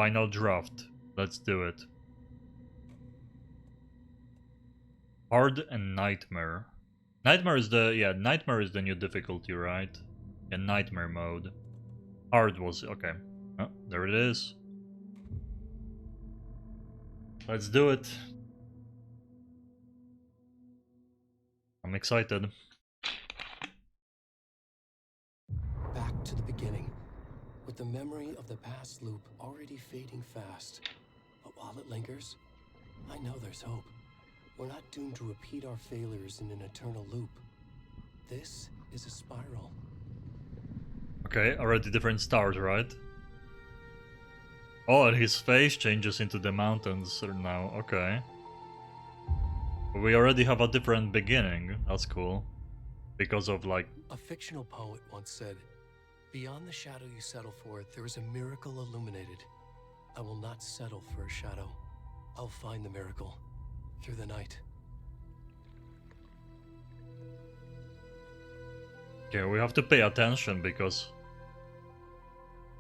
Final draft. Let's do it. Hard and Nightmare. Nightmare is the new difficulty, right? Yeah, Nightmare mode. Hard was okay. Oh, there it is. Let's do it. I'm excited. Back to the beginning, with the memory of the past loop already fading fast. But while it lingers, I know there's hope. We're not doomed to repeat our failures in an eternal loop. This is a spiral. Okay, already different stars, right? Oh, and his face changes into the mountains now. Okay. We already have a different beginning. That's cool. Because of like... A fictional poet once said, "Beyond the shadow you settle for, there is a miracle illuminated. I will not settle for a shadow. I'll find the miracle through the night." Okay, we have to pay attention because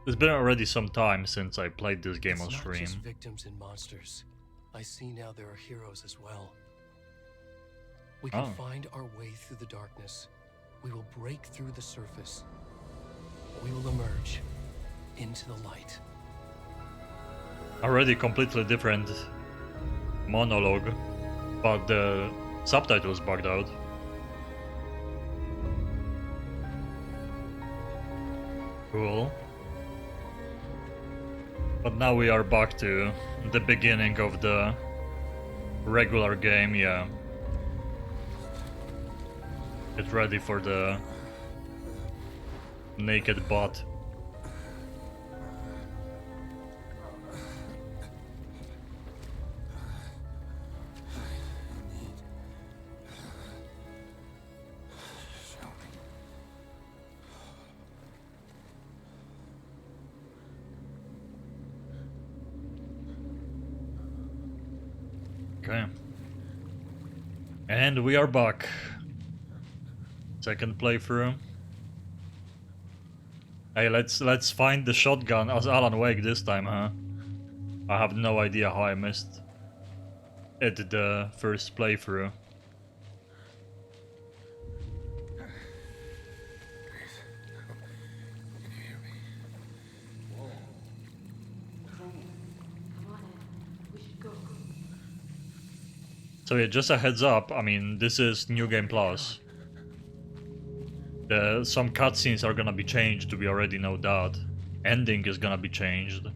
it's been already some time since I played this game on stream. It's not just victims and monsters. I see now there are heroes as well. We can find our way through the darkness. We will break through the surface. We will emerge into the light. Already completely different monologue, but the subtitles bugged out. Cool. But now we are back to the beginning of the regular game, yeah. Get ready for the naked bot. Okay. And we are back. Second playthrough. Hey, let's find the shotgun as Alan Wake this time, huh? I have no idea how I missed it the first playthrough. So yeah, just a heads up, I mean, this is New Game Plus. Some cutscenes are gonna be changed, we already know that. Ending is gonna be changed.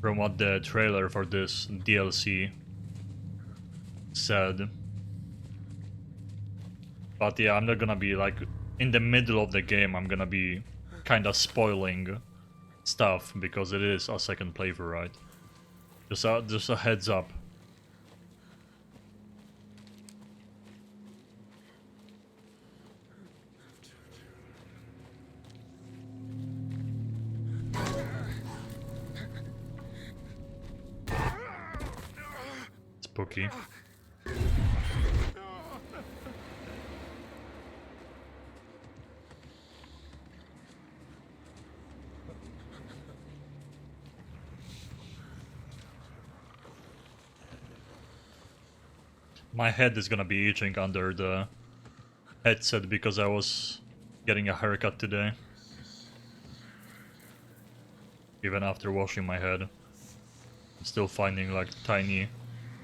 From what the trailer for this DLC said. But yeah, I'm not gonna be like, in the middle of the game, I'm gonna be kinda spoiling stuff, because it is a second playthrough, right? Just a heads up. Spooky. My head is gonna be itching under the headset because I was getting a haircut today. Even after washing my head, I'm still finding like tiny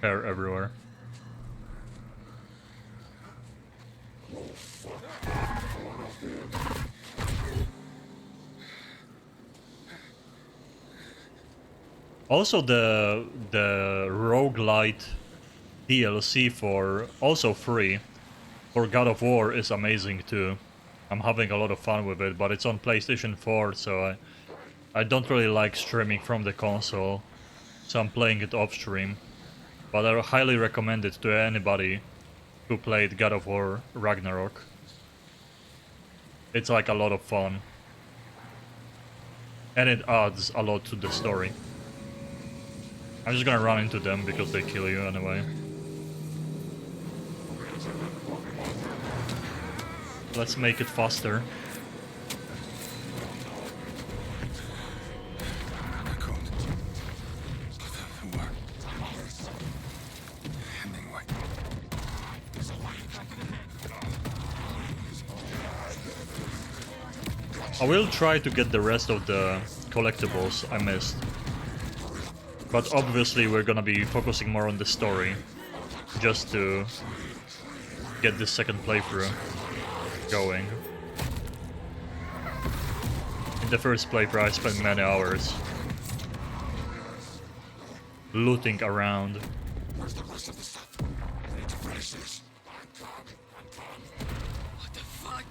hair everywhere. Also the roguelite DLC for also free for God of War is amazing too. I'm having a lot of fun with it, but it's on PlayStation 4, so I don't really like streaming from the console, so I'm playing it off stream. But I highly recommend it to anybody who played God of War Ragnarok. It's like a lot of fun. And it adds a lot to the story. I'm just gonna run into them because they kill you anyway. Let's make it faster. I will try to get the rest of the collectibles I missed. But obviously we're gonna be focusing more on the story. Just to get this second playthrough going. In the first playthrough I spent many hours looting around. Where's the rest of the stuff? I need to finish this. What the fuck?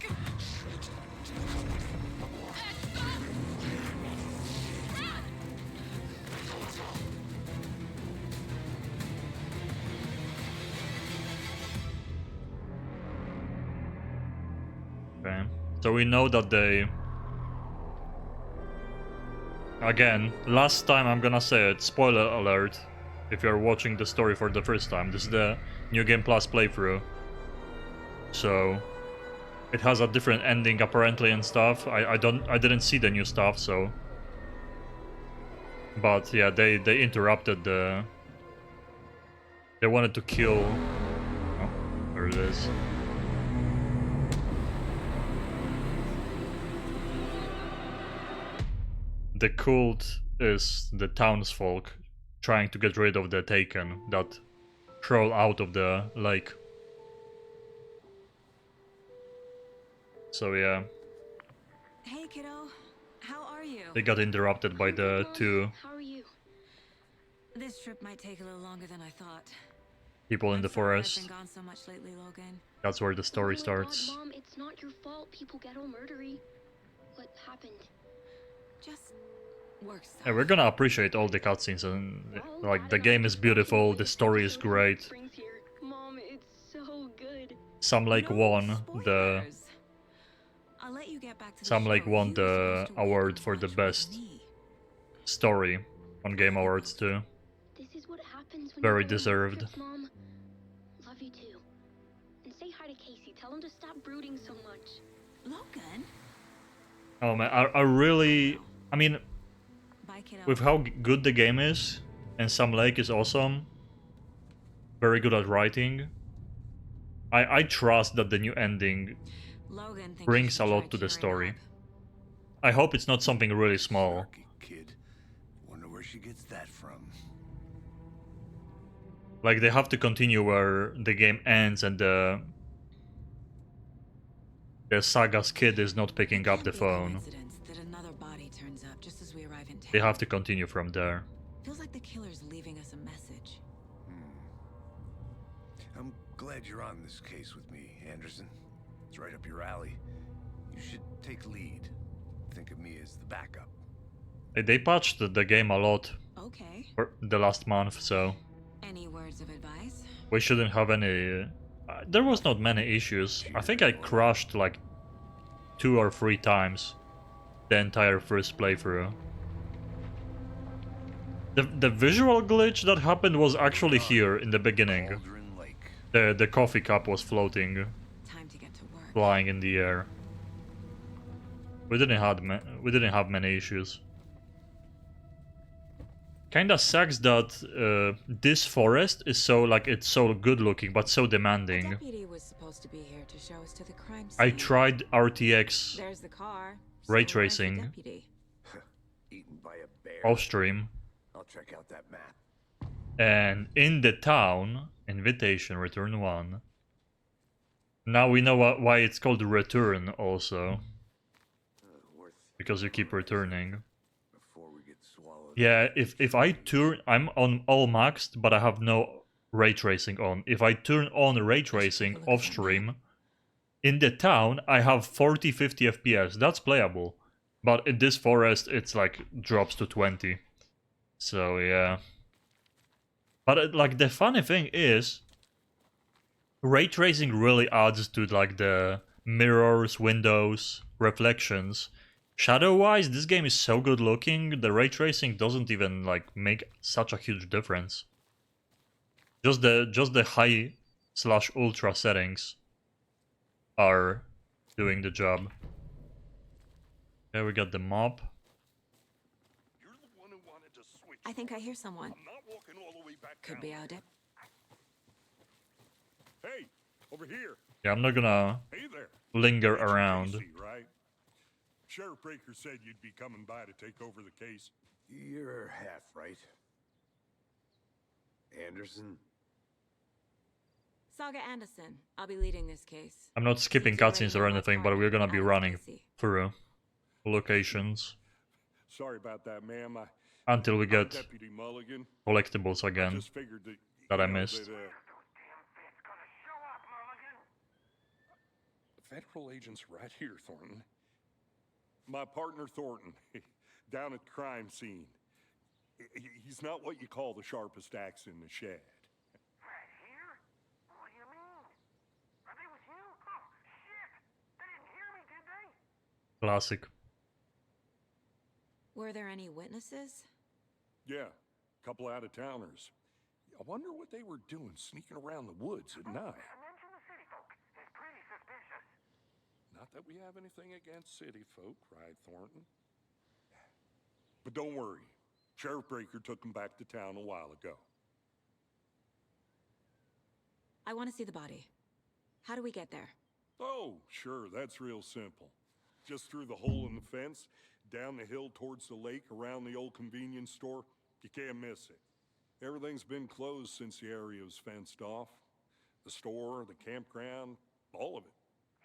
Okay. So we know that they... Again, last time I'm gonna say it, spoiler alert, if you're watching the story for the first time, this is the New Game Plus playthrough. So it has a different ending apparently and stuff. I didn't see the new stuff, so... But yeah, they interrupted the... They wanted to kill... Oh, there it is. The cult is the townsfolk trying to get rid of the Taken that crawl out of the lake. So yeah, Hey, kiddo. How are you? they got interrupted by the two How are you? This trip might take a little longer than I thought. people in I'm the sorry I've forest. been gone so much lately, Logan. That's where the story Oh my starts. God, Mom, it's not your fault. People get all murdery. What happened? Just work stuff. Yeah, we're gonna appreciate all the cutscenes and Well, like glad the enough game to is watch beautiful, it. the story is So great. Springs here. Mom, it's so good. Some Lake No won the spoilers. I'll let you get back to the Some Lake show. won You were the supposed to wait award and for the watch with best me. story on Game Awards too. This is what happens when Very you go on road deserved. trips, Mom. Love you too. And say hi to Casey. Tell him to stop brooding so much. Logan? Oh man, I really... I mean, Bye, kiddo. with how good the game is, and Sam Lake is awesome, very good at writing, I trust that the new ending Logan thinks brings you should a lot try to the cheering story. up. I hope it's not something really small. Snarky kid. Wonder where she gets that from. Like, they have to continue where the game ends and the Saga's kid is not picking It up can't the be a phone. coincidence that another body turns up just as we arrive in town. They have to continue from there. Feels like the killer's leaving us a message. I'm glad you're on this case with me, Anderson. It's right up your alley. You should take lead. Think of me as the backup. They patched the game a lot Okay. for the last month, so Any words of advice? we shouldn't have any... there was not many issues. I think I crashed like 2 or 3 times the entire first playthrough. The visual glitch that happened was actually here in the beginning. Cauldron Lake. The coffee cup was floating, Time to get to work. flying in the air. We didn't have many issues. Kinda sucks that this forest is so like it's so good looking but so A demanding. deputy was supposed to be here to show us to the crime scene. I tried RTX There's the car. Ray So where's the tracing. deputy? Eaten by a bear. off stream, I'll check out that map. and in the town, invitation return 1. Now we know why it's called return also, Worth because you keep returning. before we get swallowed. Yeah, if I turn, I'm on all maxed, but I have no ray tracing on. If I turn on ray tracing off stream, in the town I have 40-50 FPS. That's playable, but in this forest it's like drops to 20. So yeah. But like the funny thing is, ray tracing really adds to like the mirrors, windows, reflections. Shadow-wise, this game is so good looking, the ray tracing doesn't even like make such a huge difference. Just the high / ultra settings are doing the job. There we got the mop. You're the one who wanted to switch. I think I hear someone. I'm not walking all the way back Could down. be our deputy. Hey, over here. Yeah, I'm not gonna Hey there. linger That's around. Casey, right? Sheriff Breaker said you'd be coming by to take over the case. You're half right. Anderson? Saga Anderson. I'll be leading this case. I'm not skipping Seems you already cutscenes know or my anything, but we're gonna be partner, running Alex Casey. through locations Sorry about that, ma'am. until we I'm get Deputy Mulligan. collectibles I again just figured that, that you I know, missed. The federal agent's right here, Thornton. My partner, Thornton, down at the crime scene. He's not what you call the sharpest axe in the shed. Right here? What do you mean? Are they with you? Oh, shit! They didn't hear me, did they? Classic. Were there any witnesses? Yeah, a couple out-of-towners. I wonder what they were doing sneaking around the woods at night. Mention the city folk. It's pretty suspicious. Not that we have anything against city folk, cried Thornton. But don't worry. Sheriff Breaker took them back to town a while ago. I want to see the body. How do we get there? Oh, sure, that's real simple. Just through the hole in the fence, down the hill towards the lake, around the old convenience store. You can't miss it. Everything's been closed since the area was fenced off. The store, the campground, all of it.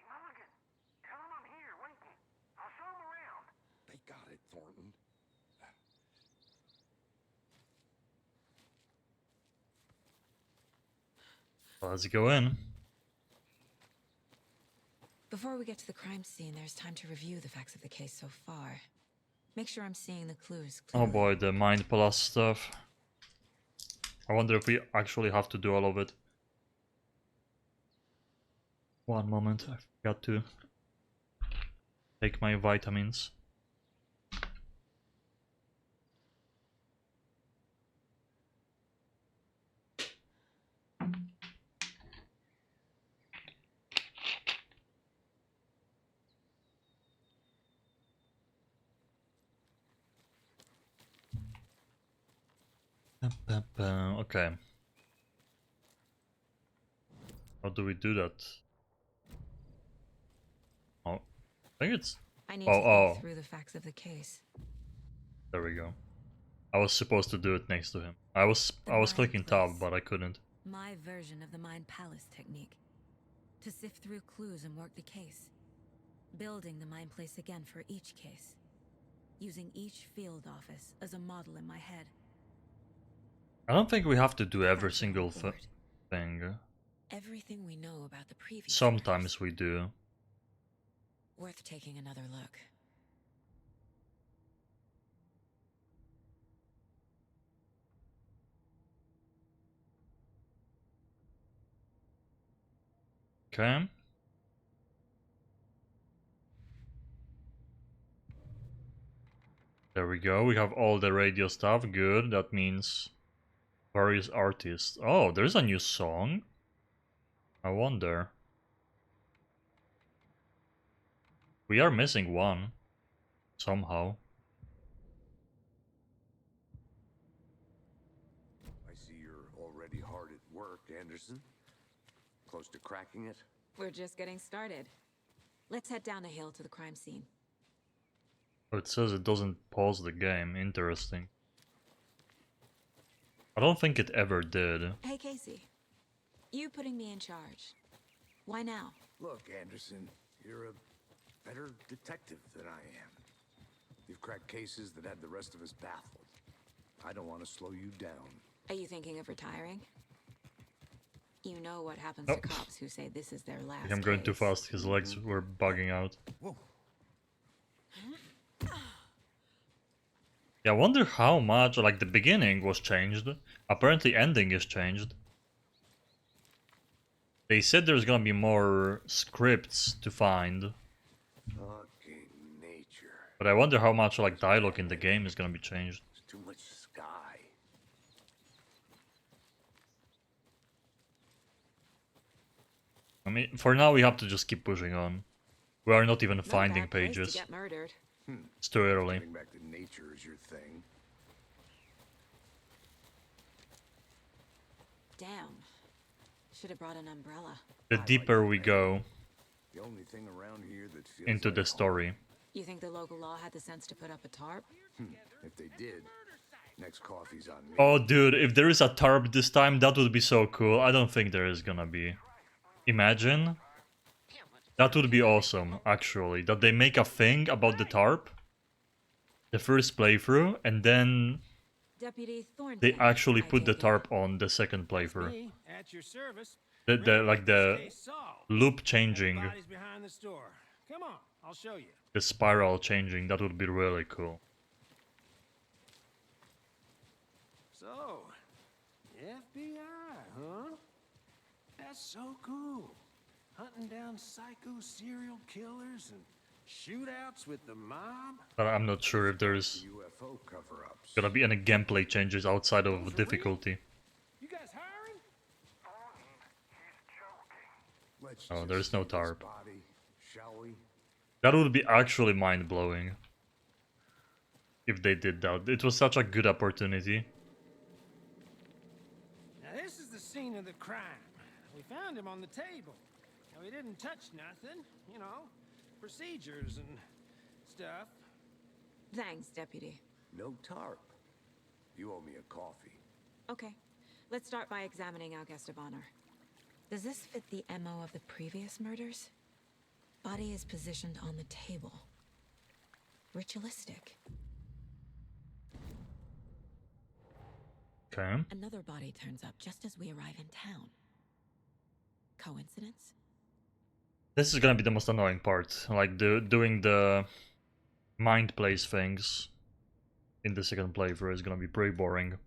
Hey, Mulligan, tell them I'm here, waiting. I'll show them around. They got it, Thornton. Let's go in. Before we get to the crime scene, there's time to review the facts of the case so far. Make sure I'm seeing the clues Oh clearly. boy, the Mind Plus stuff. I wonder if we actually have to do all of it. One moment, I forgot to take my vitamins. Okay. How do we do that? Oh, I think it's... I need Oh, to oh. think through the facts of the case. There we go. I was supposed to do it next to him. I was The clicking Mind tab, Place. but I couldn't. My version of the Mind Palace technique. To sift through clues and work the case. Building the Mind Place again for each case. Using each field office as a model in my head. I don't think we have to do every Facts are single on board. thing. Everything we know about the previous Sometimes murders. we do. Worth taking another look. Okay. There we go. We have all the radio stuff. Good. That means various artists. Oh, there's a new song. I wonder. We are missing one. Somehow. I see you're already hard at work, Anderson. Close to cracking it? We're just getting started. Let's head down the hill to the crime scene. Oh, it says it doesn't pause the game. Interesting. I don't think it ever did. Hey, Casey. You putting me in charge. Why now? Look, Anderson, you're a better detective than I am. You've cracked cases that had the rest of us baffled. I don't want to slow you down. Are you thinking of retiring? You know what happens Oh. to cops who say this is their I last think I'm going too case. fast. His legs were bugging out. Whoa. Yeah, I wonder how much, like, the beginning was changed. Apparently ending is changed. They said there's gonna be more scripts to find. Fucking nature. But I wonder how much, like, dialogue in the game is gonna be changed. There's too much sky. I mean, for now we have to just keep pushing on. We are not even Not a finding bad place pages. to get murdered. It's too early. Getting back to nature is your thing. Damn. Should have brought an umbrella. The deeper we go The only thing around here that feels into like the home. story. You think the local law had the sense to put up a tarp? If they did, next coffee's on me. Oh, dude, if there is a tarp this time, that would be so cool. I don't think there is gonna be. Imagine. That would be awesome, actually. That they make a thing about the tarp. The first playthrough, and then Deputy Thornton. they actually I put the take it. tarp on the second playthrough. Me, at your service. The Ready to like get this the case solved. loop changing, Everybody's behind the store. Come on, I'll show you. the spiral changing, that would be really cool. So, FBI, huh? That's so cool. Hunting down psycho serial killers and shootouts with the mob. But I'm not sure if there's UFO cover-ups. gonna be any gameplay changes outside of Those are difficulty. You guys hiring? Let's Oh, just there's no see this tarp. body, shall we? That would be actually mind-blowing. If they did that. It was such a good opportunity. Now this is the scene of the crime. We found him on the table. Now he didn't touch nothing, you know, procedures and stuff. Thanks, Deputy. No tarp. You owe me a coffee. Okay, let's start by examining our guest of honor. Does this fit the MO of the previous murders? Body is positioned on the table. Ritualistic. Okay. Another body turns up just as we arrive in town. Coincidence? This is gonna be the most annoying part. Like doing the mind plays things in the second playthrough is gonna be pretty boring.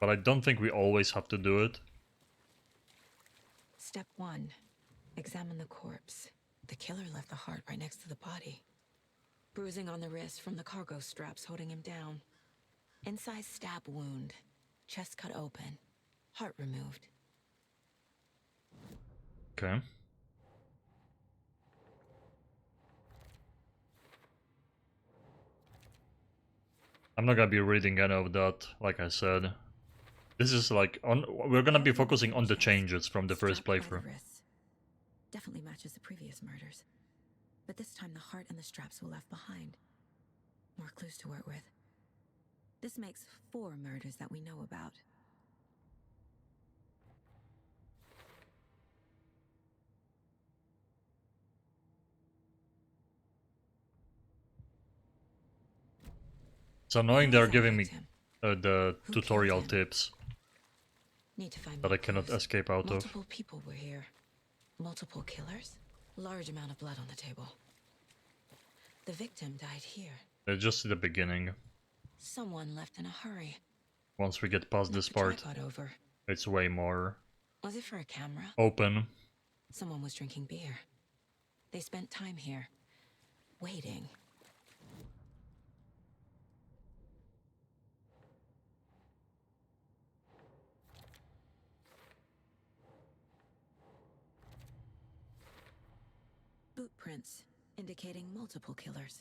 But I don't think we always have to do it. Step 1. Examine the corpse. The killer left the heart right next to the body. Bruising on the wrist from the cargo straps holding him down. Incised stab wound. Chest cut open. Heart removed. Okay. I'm not gonna be reading any of that, like I said. This is like we're gonna be focusing on the changes from the first Strapped by the playthrough. wrists. Definitely matches the previous murders. But this time the heart and the straps were left behind. More clues to work with. This makes 4 murders that we know about. It's annoying Who they're is our giving me victim? the Who tutorial killed him? tips Need to find that more I cannot clues. escape out of. Multiple people were here. Multiple killers? Large amount of blood on the table. The victim died here. It's just the beginning. Someone left in a hurry. Once we get past Knocked this the part, tripod over. it's way more Was it for a camera? open. Someone was drinking beer. They spent time here. Waiting. Boot prints, indicating multiple killers.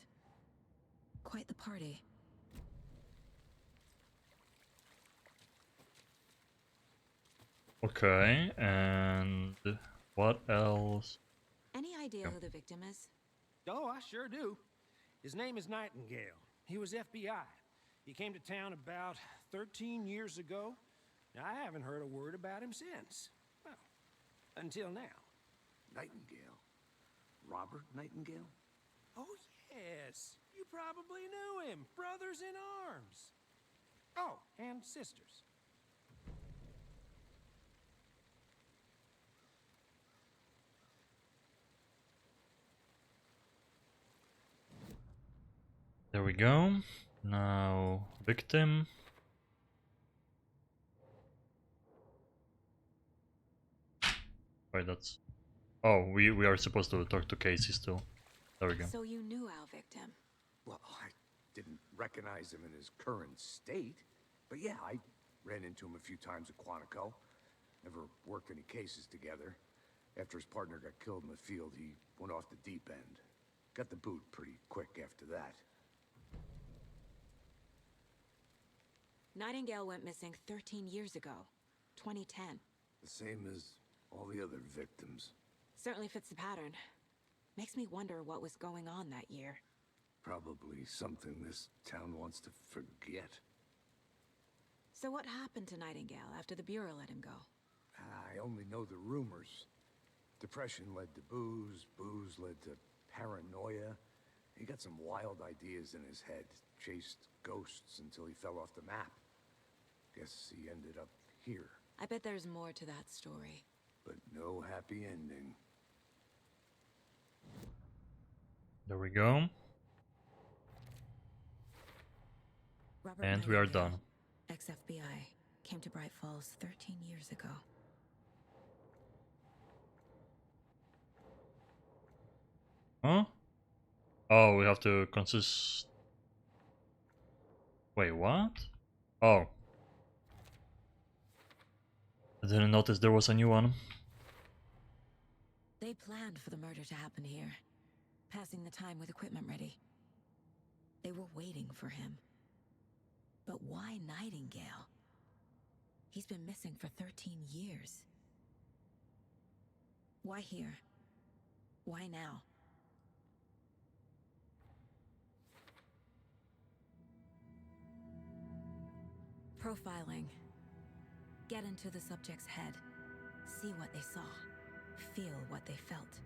Quite the party. Okay, and what else? Any idea who the victim is? Oh, I sure do. His name is Nightingale. He was FBI. He came to town about 13 years ago. I haven't heard a word about him since. Well, until now. Nightingale? Robert Nightingale? Oh, yes. You probably knew him. Brothers in arms. Oh, and sisters. There we go. Now, victim. Wait, that's... Oh, we are supposed to talk to Casey still. There we go. So you knew our victim. Well, I didn't recognize him in his current state. But yeah, I ran into him a few times at Quantico. Never worked any cases together. After his partner got killed in the field, he went off the deep end. Got the boot pretty quick after that. Nightingale went missing 13 years ago. 2010. The same as all the other victims. Certainly fits the pattern. Makes me wonder what was going on that year. Probably something this town wants to forget. So what happened to Nightingale after the Bureau let him go? I only know the rumors. Depression led to booze, booze led to paranoia. He got some wild ideas in his head, chased ghosts until he fell off the map. Guess he ended up here, I bet there's more to that story. but no happy ending. There we go. Robert And we are Nightingale, done. ex-FBI, came to Bright Falls 13 years ago. Huh? Oh, we have to consist... Wait, what? Oh. I didn't notice there was a new one. They planned for the murder to happen here, passing the time with equipment ready. They were waiting for him. But why Nightingale? He's been missing for 13 years. Why here? Why now? Profiling. Get into the subject's head. See what they saw. Feel what they felt.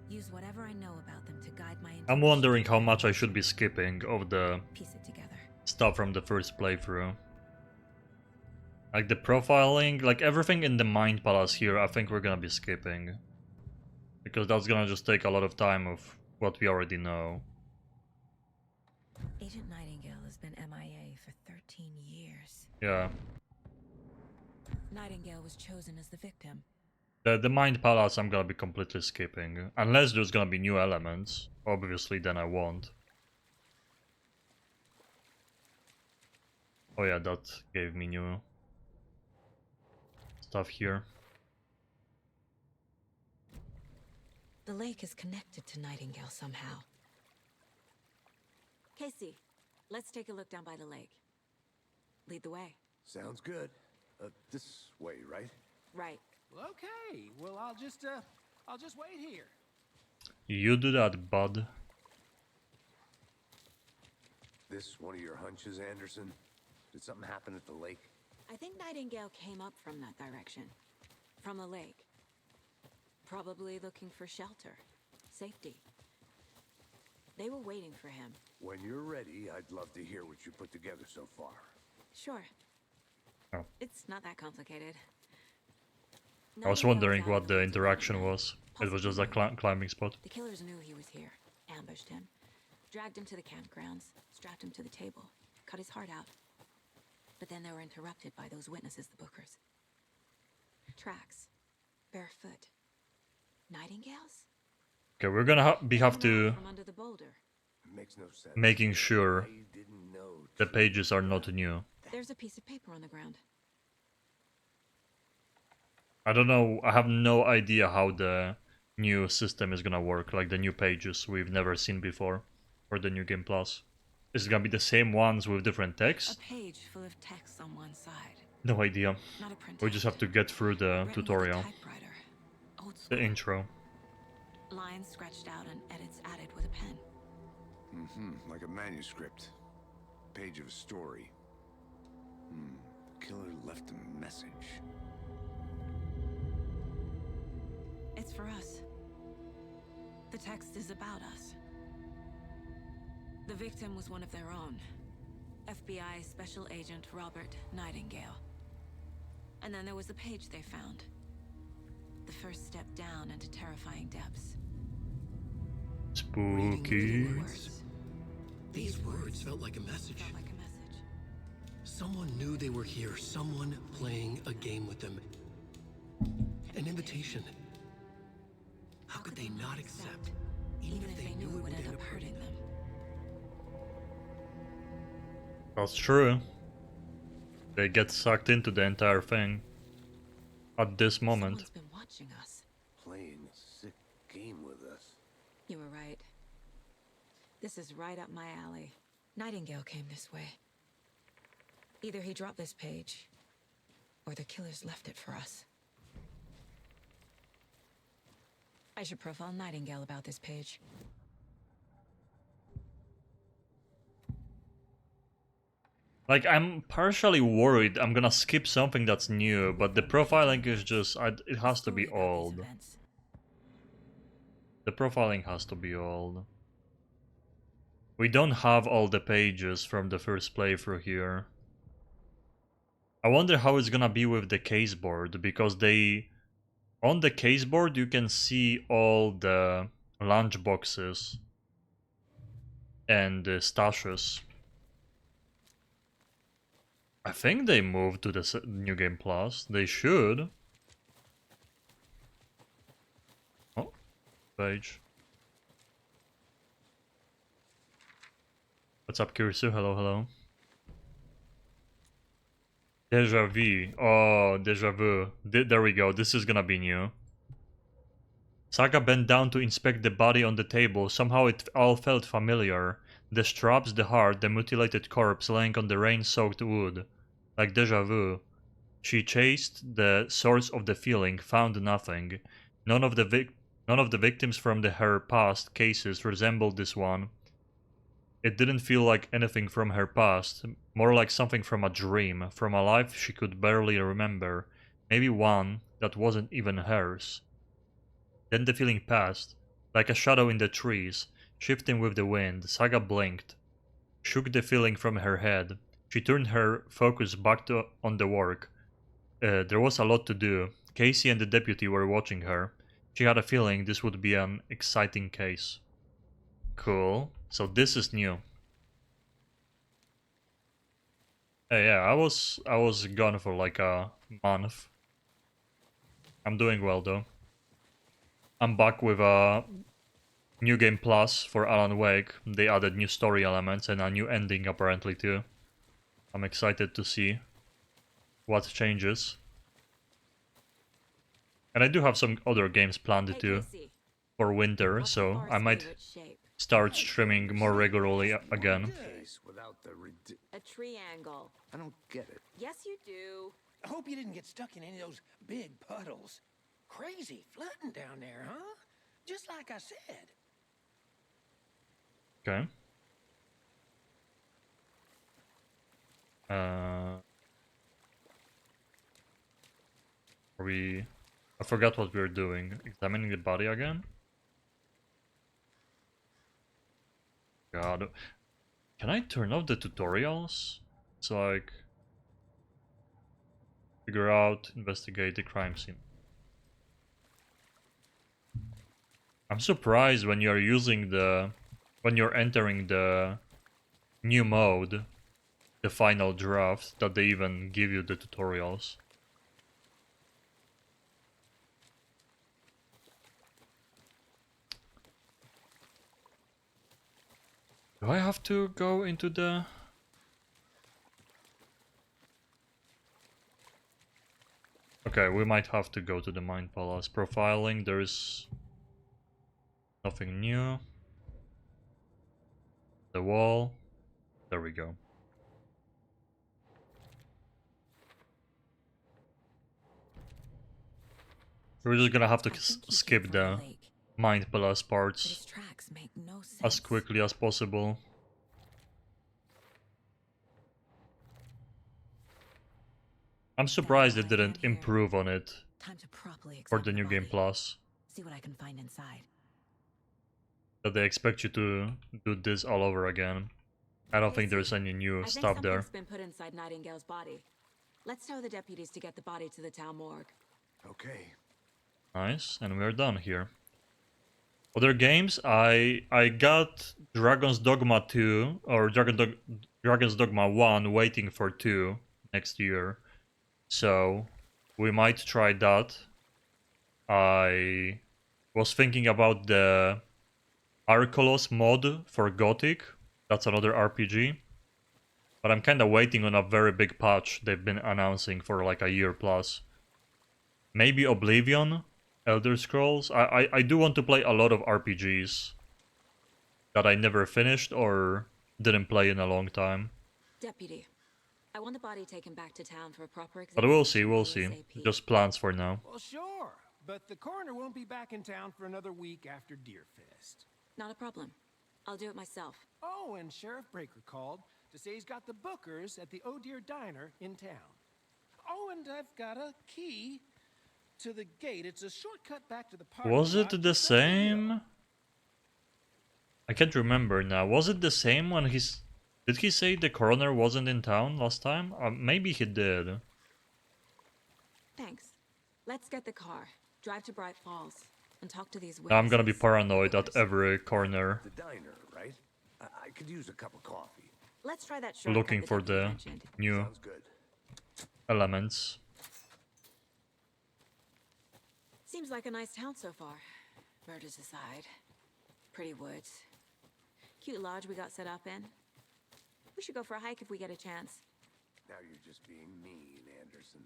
Use whatever I know about them to guide my I'm intuition. wondering how much I should be skipping of the Piece it together. stuff from the first playthrough. Like the profiling, like everything in the Mind Palace here, I think we're gonna be skipping. Because that's gonna just take a lot of time of what we already know. Agent Nightingale has been MIA for 13 years. Yeah. Nightingale was chosen as the victim. The Mind Palace I'm gonna be completely skipping. Unless there's gonna be new elements. Obviously then I won't. Oh yeah, that gave me new stuff here. The lake is connected to Nightingale somehow. Casey, let's take a look down by the lake. Lead the way. Sounds good. This way, right? Right. Well, okay. Well, I'll just wait here. You do that, bud. This one of your hunches, Anderson? Did something happen at the lake? I think Nightingale came up from that direction. From the lake. Probably looking for shelter. Safety. They were waiting for him. When you're ready, I'd love to hear what you put together so far. Sure. Oh. It's not that complicated. I was wondering what the interaction was. It was just a climbing spot. The killers knew he was here, ambushed him, dragged him to the campgrounds, strapped him to the table, cut his heart out. But then they were interrupted by those witnesses, the Bookers. Tracks. Barefoot. Nightingales? Okay, we're gonna have to From under the boulder. It makes no sense. making sure I didn't know. the pages are not new. There's a piece of paper on the ground. I don't know, I have no idea how the new system is gonna work, like the new pages we've never seen before, or the new Game Plus. Is it gonna be the same ones with different A text? page full of text on one side. No idea. Not a printout. We just have to get through the Written with a tutorial, typewriter. Old the school. intro. Lines scratched out and edits added with a pen. Like a manuscript. Page of a story. Killer left a message. It's for us. The text is about us. The victim was one of their own. FBI Special Agent Robert Nightingale. And then there was the page they found. The first step down into terrifying depths. Spooky. Words. These words felt like a message. Felt like a message. Someone knew they were here. Someone playing a game with them. An invitation. How could they not accept? Even if they knew it would end up hurting them. That's true. They get sucked into the entire thing. At this moment. Someone's been watching us. Playing a sick game with us. You were right. This is right up my alley. Nightingale came this way. Either he dropped this page, or the killers left it for us. I should profile Nightingale about this page. Like, I'm partially worried I'm gonna skip something that's new, but the profiling is just... it has to be Story about these old. events. The profiling has to be old. We don't have all the pages from the first playthrough here. I wonder how it's gonna be with the caseboard, because they... On the caseboard you can see all the lunch boxes and the stashes. I think they moved to the New Game Plus. They should. Oh, page. What's up, Kirsu? Hello, hello. Deja vu. Oh, deja vu. There we go. This is gonna be new. Saga bent down to inspect the body on the table. Somehow it all felt familiar. The straps, the heart, the mutilated corpse laying on the rain-soaked wood. Like deja vu. She chased the source of the feeling, found nothing. None of the victims from her past cases resembled this one. It didn't feel like anything from her past, more like something from a dream, from a life she could barely remember, maybe one that wasn't even hers. Then the feeling passed, like a shadow in the trees, shifting with the wind. Saga blinked, shook the feeling from her head. She turned her focus back on the work. There was a lot to do. Casey and the deputy were watching her. She had a feeling this would be an exciting case. Cool. So this is new. Yeah, I was gone for like a month. I'm doing well though. I'm back with a New Game Plus for Alan Wake. They added new story elements and a new ending apparently too. I'm excited to see what changes. And I do have some other games planned too for winter, so I might start streaming more regularly again. A triangle. I don't get it. Yes, you do. I hope you didn't get stuck in any of those big puddles. Crazy flooding down there, huh? Just like I said. Okay. Are we... I forgot what we were doing. Examining the body again? God. Can I turn off the tutorials? It's like... Figure out, investigate the crime scene. I'm surprised when you're using the... When you're entering the new mode, the final draft, that they even give you the tutorials. Do I have to go into the... Okay, we might have to go to the Mind Palace. Profiling, there is nothing new. The wall. There we go. We're just gonna have to skip the Mind Palace parts as quickly as possible. I'm surprised they didn't improve on it for the New Game Plus. See what I can find inside. That they expect you to do this all over again. I don't think there's any new stuff there. Something's been put inside Nightingale's body. Let's tell the deputies to get the body to the town morgue. Okay. Nice, and we're done here. Other games, I got Dragon's Dogma 2 or Dragon's Dogma 1 waiting for 2 next year. So we might try that. I was thinking about the Arcolos mod for Gothic. That's another RPG. But I'm kind of waiting on a very big patch they've been announcing for like a year plus. Maybe Oblivion, Elder Scrolls. I do want to play a lot of RPGs that I never finished or didn't play in a long time. Deputy, I want the body taken back to town for a proper But examination. we'll see. Just plans for now. Well, sure. But the coroner won't be back in town for another week after Deerfest. Not a problem. I'll do it myself. Oh, and Sheriff Breaker called to say he's got the bookers at the Oh Dear Diner in town. Oh, and I've got a key to the gate. It's a shortcut back to the parking Was lot it the just up the hill. same? I can't remember now. Was it the same when he's... Did he say the coroner wasn't in town last time? Maybe he did. Thanks. Let's get the car, drive to Bright Falls, and talk to these witnesses. Now I'm gonna be paranoid at every corner. The diner, right? I could use a cup of coffee. Let's try that shortcut Looking the for deputy the mentioned. new Sounds good. elements. Seems like a nice town so far. Murders aside. Pretty woods. Cute lodge we got set up in. We should go for a hike if we get a chance. Now you're just being mean, Anderson.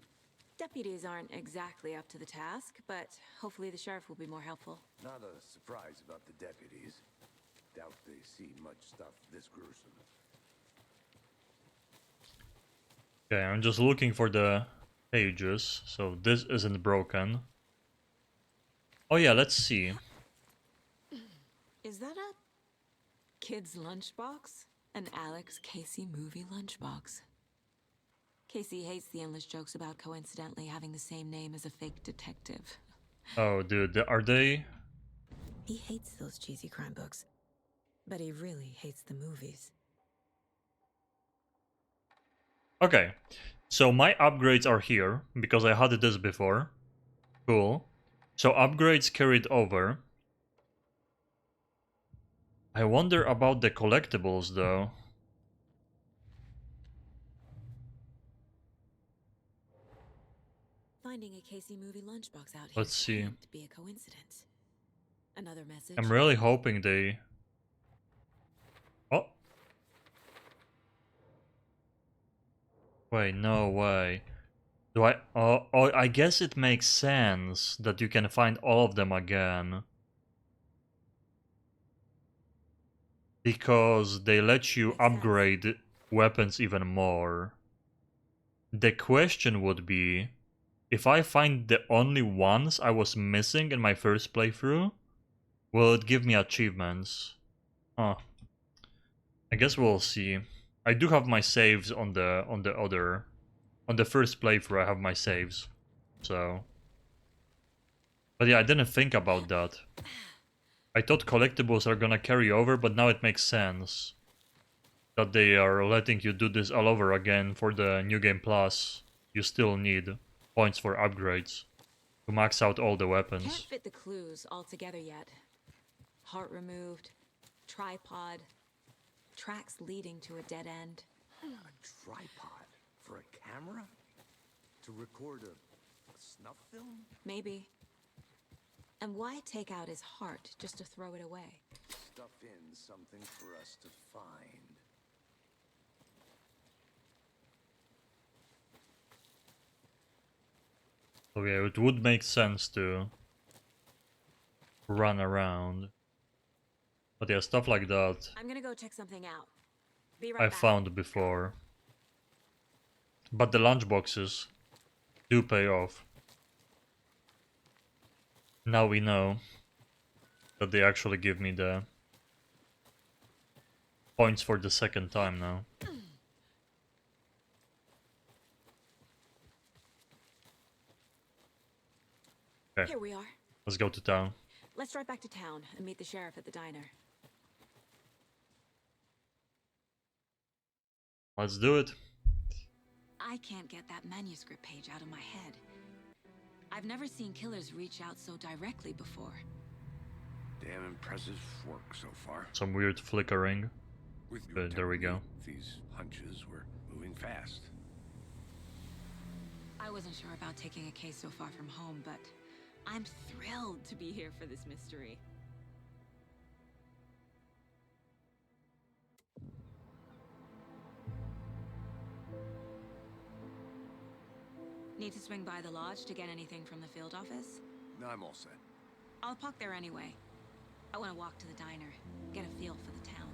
Deputies aren't exactly up to the task, but hopefully the sheriff will be more helpful. Not a surprise about the deputies. Doubt they see much stuff this gruesome. Okay, I'm just looking for the pages, so this isn't broken. Oh yeah, let's see. Is that a kid's lunchbox? An Alex Casey movie lunchbox. Casey hates the endless jokes about coincidentally having the same name as a fake detective. Oh dude, are they... He hates those cheesy crime books, but he really hates the movies. Okay, so my upgrades are here, because I had this before. Cool. So upgrades carried over. I wonder about the collectibles though. Finding a Casey movie lunchbox out here Let's see. can't be a coincidence. Another message. I'm really hoping they... Oh! Wait, no way. Do I... Oh, I guess it makes sense that you can find all of them again. Because they let you Makes sense. upgrade weapons even more. The question would be, if I find the only ones I was missing in my first playthrough, will it give me achievements? Huh. I guess we'll see. I do have my saves on the first playthrough. I have my saves, so. But yeah, I didn't think about that. I thought collectibles are gonna carry over, but now it makes sense that they are letting you do this all over again for the New Game Plus. You still need points for upgrades to max out all the Can't weapons. fit the clues all together yet. Heart removed, tripod, tracks leading to a dead end. A tripod for a camera? To record a snuff film? Maybe. And why take out his heart just to throw it away? Stuff in something for us to find. Okay, it would make sense to run around. But yeah, stuff like that I'm gonna go check something out. Be right I back. found before. But the lunchboxes do pay off. Now we know that they actually give me the points for the second time now. Okay, Here we are. let's go to town. Let's drive back to town and meet the sheriff at the diner. Let's do it. I can't get that manuscript page out of my head. I've never seen killers reach out so directly before. Damn impressive work so far. Some weird flickering. With Good, there we go. These hunches were moving fast. I wasn't sure about taking a case so far from home, but I'm thrilled to be here for this mystery. Need to swing by the lodge to get anything from the field office? No, I'm all set. I'll park there anyway. I want to walk to the diner, get a feel for the town.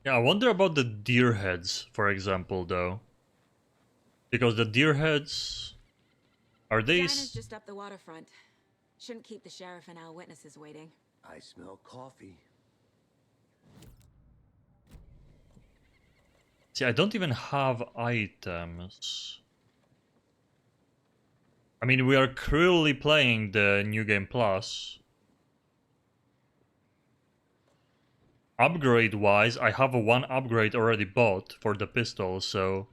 Yeah, I wonder about the deer heads, for example, though. Because the deer heads... Are they... Diner's just up the waterfront. Shouldn't keep the sheriff and our witnesses waiting. I smell coffee. See, I don't even have items. I mean, we are cruelly playing the New Game Plus. Upgrade-wise, I have a one upgrade already bought for the pistol, so...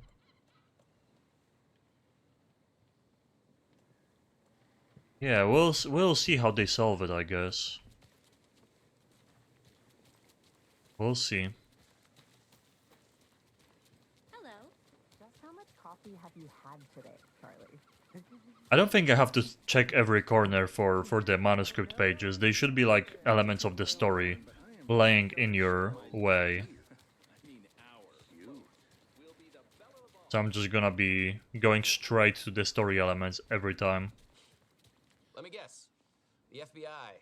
Yeah, we'll see how they solve it, I guess. We'll see. Hello. Just how much coffee have you had today, Charlie? I don't think I have to check every corner for the manuscript pages. They should be like elements of the story laying in your way. So I'm just gonna be going straight to the story elements every time. Let me guess. The FBI.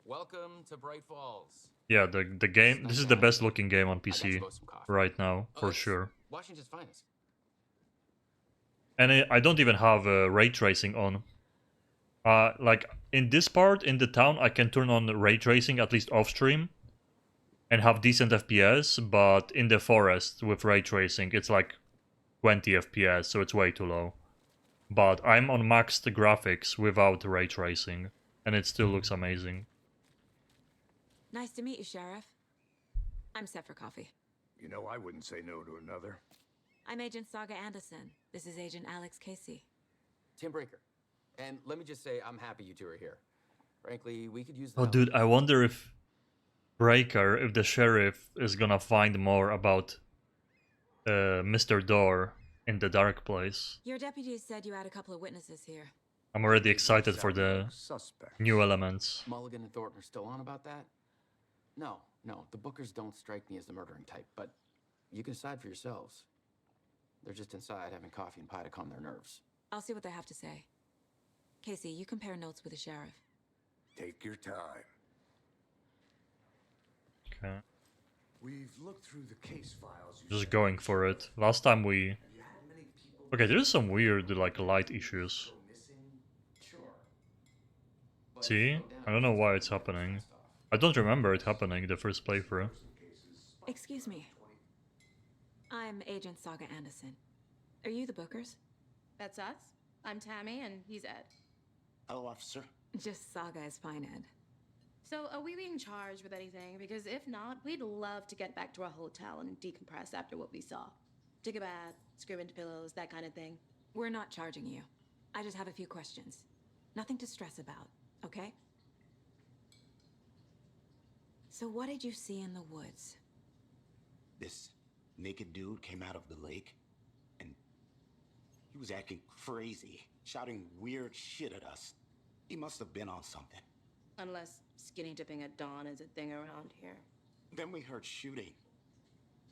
Welcome to Bright Falls. Yeah, the game. This is the best looking game on PC right now, for yes. sure. Washington's finest. And I don't even have ray tracing on. Like in this part in the town, I can turn on ray tracing at least off stream, and have decent FPS. But in the forest with ray tracing, it's like 20 FPS, so it's way too low. But I'm on maxed graphics without ray tracing, and it still looks amazing. Nice to meet you, Sheriff. I'm set for coffee. You know, I wouldn't say no to another. I'm Agent Saga Anderson. This is Agent Alex Casey. Tim Breaker. And let me just say, I'm happy you two are here. Frankly, we could use the Oh, help. dude, I wonder if Breaker, if the sheriff is gonna find more about Mr. Door in the dark place. Your deputies said you had a couple of witnesses here. I'm already excited for the Suspect. new elements. Mulligan and Thornton are still on about that? No, the Bookers don't strike me as the murdering type, but you can decide for yourselves. They're just inside having coffee and pie to calm their nerves. I'll see what they have to say. Casey, you compare notes with the sheriff. Take your time. Okay. We've looked through the case files. Just going for it. Last time we... Okay, there's some weird, like, light issues. See? I don't know why it's happening. I don't remember it happening the first playthrough. Excuse me. I'm Agent Saga Anderson. Are you the Bookers? That's us. I'm Tammy, and he's Ed. Hello, officer. Just Saga is fine, Ed. So, are we being charged with anything? Because if not, we'd love to get back to our hotel and decompress after what we saw. Take a bath, scream into pillows, that kind of thing. We're not charging you. I just have a few questions. Nothing to stress about, okay? So what did you see in the woods? This naked dude came out of the lake, and he was acting crazy, shouting weird shit at us. He must have been on something. Unless skinny dipping at dawn is a thing around here. Then we heard shooting.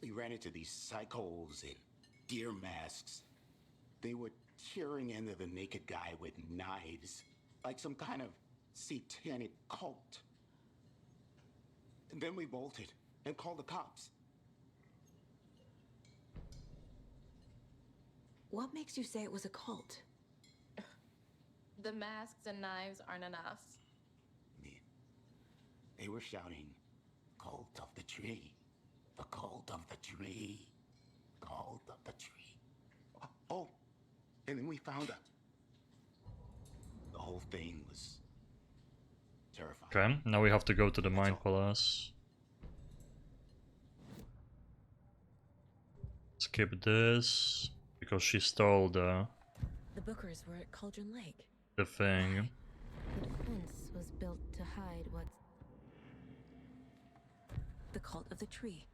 We ran into these psychos in deer masks. They were tearing into the naked guy with knives, like some kind of satanic cult. And then we bolted and called the cops. What makes you say it was a cult? The masks and knives aren't enough. They were shouting, "Cult of the tree, the cult of the tree, cult of the tree." Oh, and then we found out. The whole thing was terrifying. Okay, now we have to go to the Mind Palace. Skip this, because she stole the Bookers were at Cauldron Lake. the thing. The defense was built to hide what's... The cult of the tree.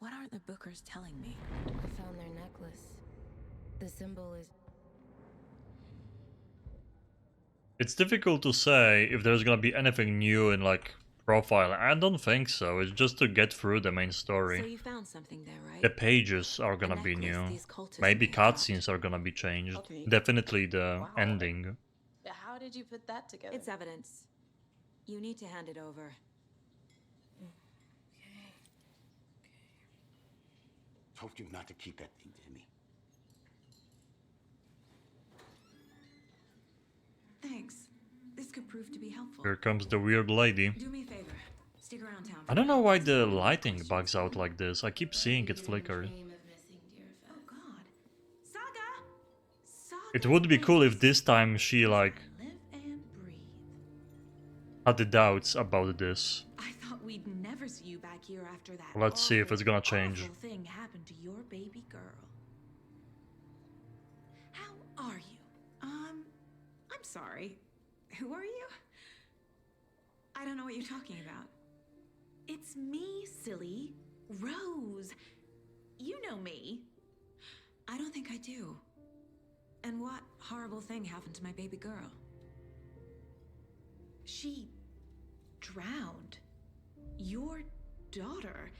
What aren't the Bookers telling me? I found their necklace. The symbol is... It's difficult to say if there's gonna be anything new in, like, profile. I don't think so. It's just to get through the main story. So you found something there, right? The pages are gonna be necklace new. these cultists Maybe may have cutscenes are gonna be changed. Okay. Definitely the Wow. ending. How did you put that together? It's evidence. You need to hand it over. told you not to keep that thing to me. Thanks. This could prove to be helpful. Here comes the weird lady. Do me a favor. Stick around town. I don't know why the lighting bugs out like this. I keep seeing it flicker. Oh God, Saga. Saga. It would be cool if this time she like Live and breathe. had the doubts about this. I thought we'd never see you back here after that. Let's see if it's gonna change. Awful thing happened to your baby girl. How are you? I'm sorry. Who are you? I don't know what you're talking about. It's me, silly. Rose. You know me. I don't think I do. And what horrible thing happened to my baby girl? She drowned. Your daughter.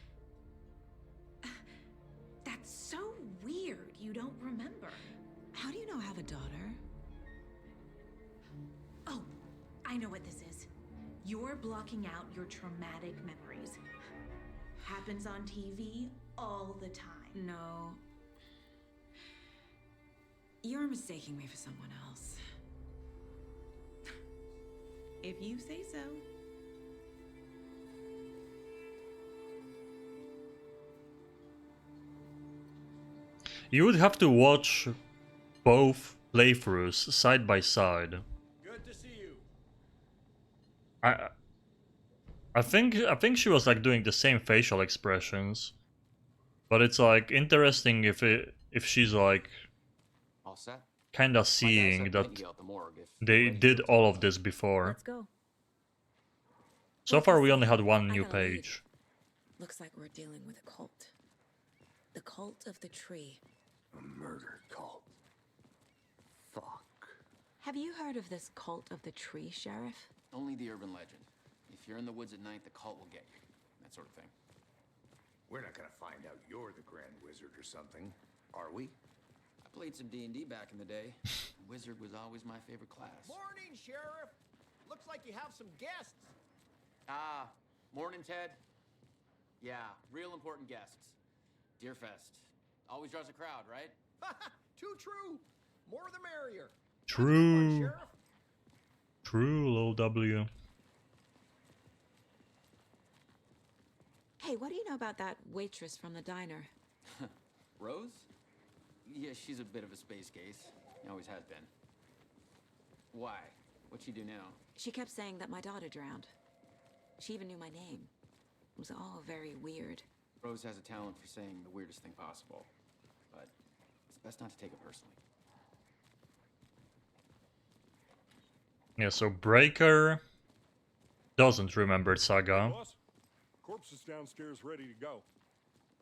That's so weird. You don't remember. How do you know I have a daughter? Oh, I know what this is. You're blocking out your traumatic memories. Happens on TV all the time. No. You're mistaking me for someone else. If you say so. You would have to watch both playthroughs side by side. Good to see you. I think she was like doing the same facial expressions, but it's like interesting if she's like All set? kinda seeing My guys that have Nightingale at the morgue if they you're ready. did all of this before. Let's go. So far we only had one I new gotta leave. page. Looks like we're dealing with a cult. The cult of the tree. A murder cult. Fuck. Have you heard of this cult of the tree, Sheriff? Only the urban legend. If you're in the woods at night, the cult will get you. That sort of thing. We're not gonna find out you're the Grand Wizard or something, are we? I played some D&D back in the day. Wizard was always my favorite class. Morning, Sheriff. Looks like you have some guests. Ah, morning, Ted. Yeah, real important guests. Deerfest. Always draws a crowd, right? Too true. More the merrier. True. Sheriff. True, Lil W. Hey, what do you know about that waitress from the diner? Rose? Yeah, she's a bit of a space case. Always has been. Why? What'd she do now? She kept saying that my daughter drowned. She even knew my name. It was all very weird. Rose has a talent for saying the weirdest thing possible. But it's best not to take it personally. Yeah, so Breaker doesn't remember Saga. Boss, corpse is downstairs ready to go.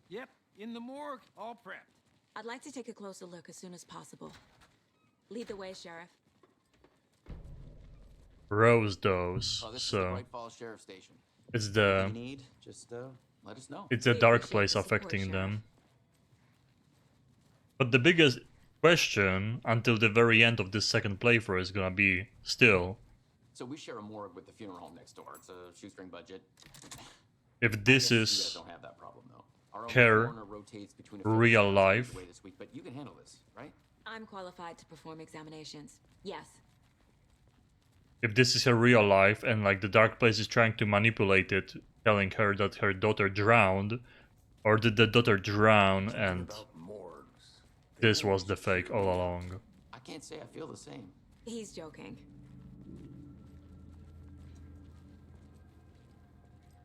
Yep, in the morgue, all prepped. I'd like to take a closer look as soon as possible. Lead the way, Sheriff. Rose does, Oh, this is the so White Falls Sheriff Station. it's If the you need, just let us know. it's a We dark appreciate place the support, affecting Sheriff. them. But the biggest question until the very end of this second playthrough is gonna be still So we share a morgue with the funeral home next door. It's a shoestring budget. if I this guess you is guys don't have that problem though. Our own care, coroner rotates between a few real hospitals life. away this week, but you can handle this, right? I'm qualified to perform examinations. Yes. if this is her real life and like the dark place is trying to manipulate it, telling her that her daughter drowned, or did the daughter drown and About morgues. this was the fake all along? I can't say I feel the same. He's joking.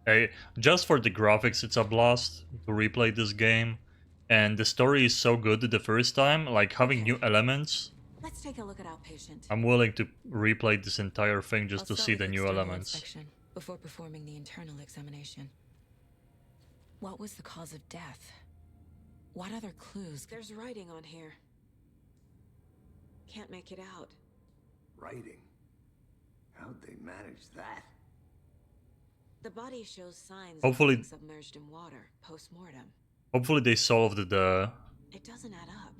Hey, just for the graphics, it's a blast to replay this game, and the story is so good the first time, like having new elements. Let's take a look at outpatient. I'm willing to replay this entire thing just I'll to start see with the new external elements. inspection before performing the internal examination. What was the cause of death? What other clues? There's writing on here. Can't make it out. Writing. How'd they manage that? The body shows signs Hopefully- of being submerged in water post-mortem. Hopefully they solved the It doesn't add up.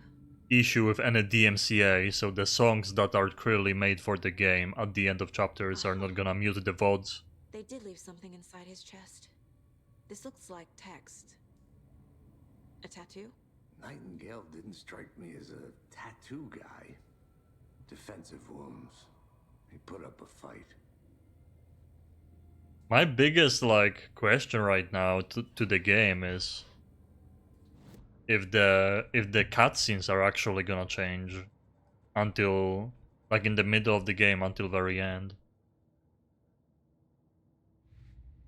issue with any DMCA, so the songs that are clearly made for the game at the end of chapters are not gonna mute the VODs. They did leave something inside his chest. This looks like text. A tattoo? Nightingale didn't strike me as a tattoo guy. Defensive wounds. He put up a fight. My biggest like question right now to the game is if the cutscenes are actually gonna change until like in the middle of the game until very end.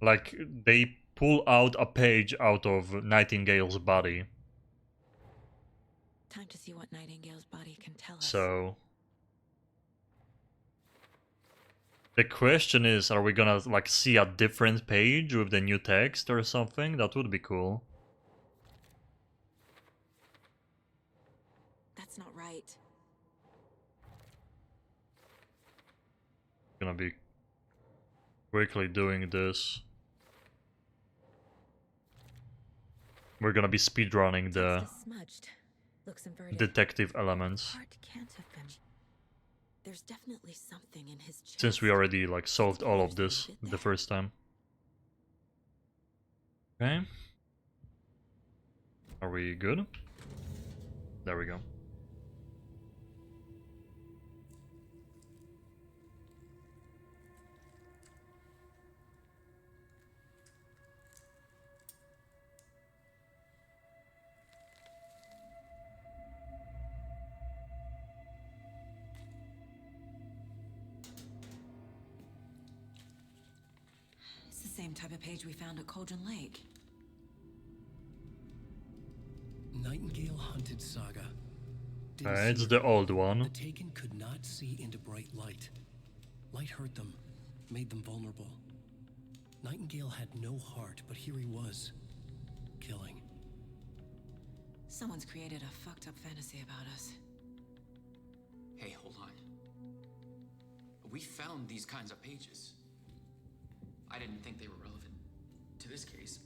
Like they pull out a page out of Nightingale's body. Time to see what Nightingale's body can tell us. So the question is, are we gonna like see a different page with the new text or something? That would be cool. That's not right. Gonna be quickly doing this. We're gonna be speedrunning the Text is smudged. Looks inverted. detective elements. Heart can't have been. There's definitely something in his chest. Since we already like solved all of this the first time. Okay. Are we good? There we go. It's the same type of page we found at Cauldron Lake. Nightingale hunted Saga. It's the old one. The Taken could not see into bright light. Light hurt them, made them vulnerable. Nightingale had no heart, but here he was, killing. Someone's created a fucked up fantasy about us. Hey, hold on. We found these kinds of pages. I didn't think they were relevant to this case.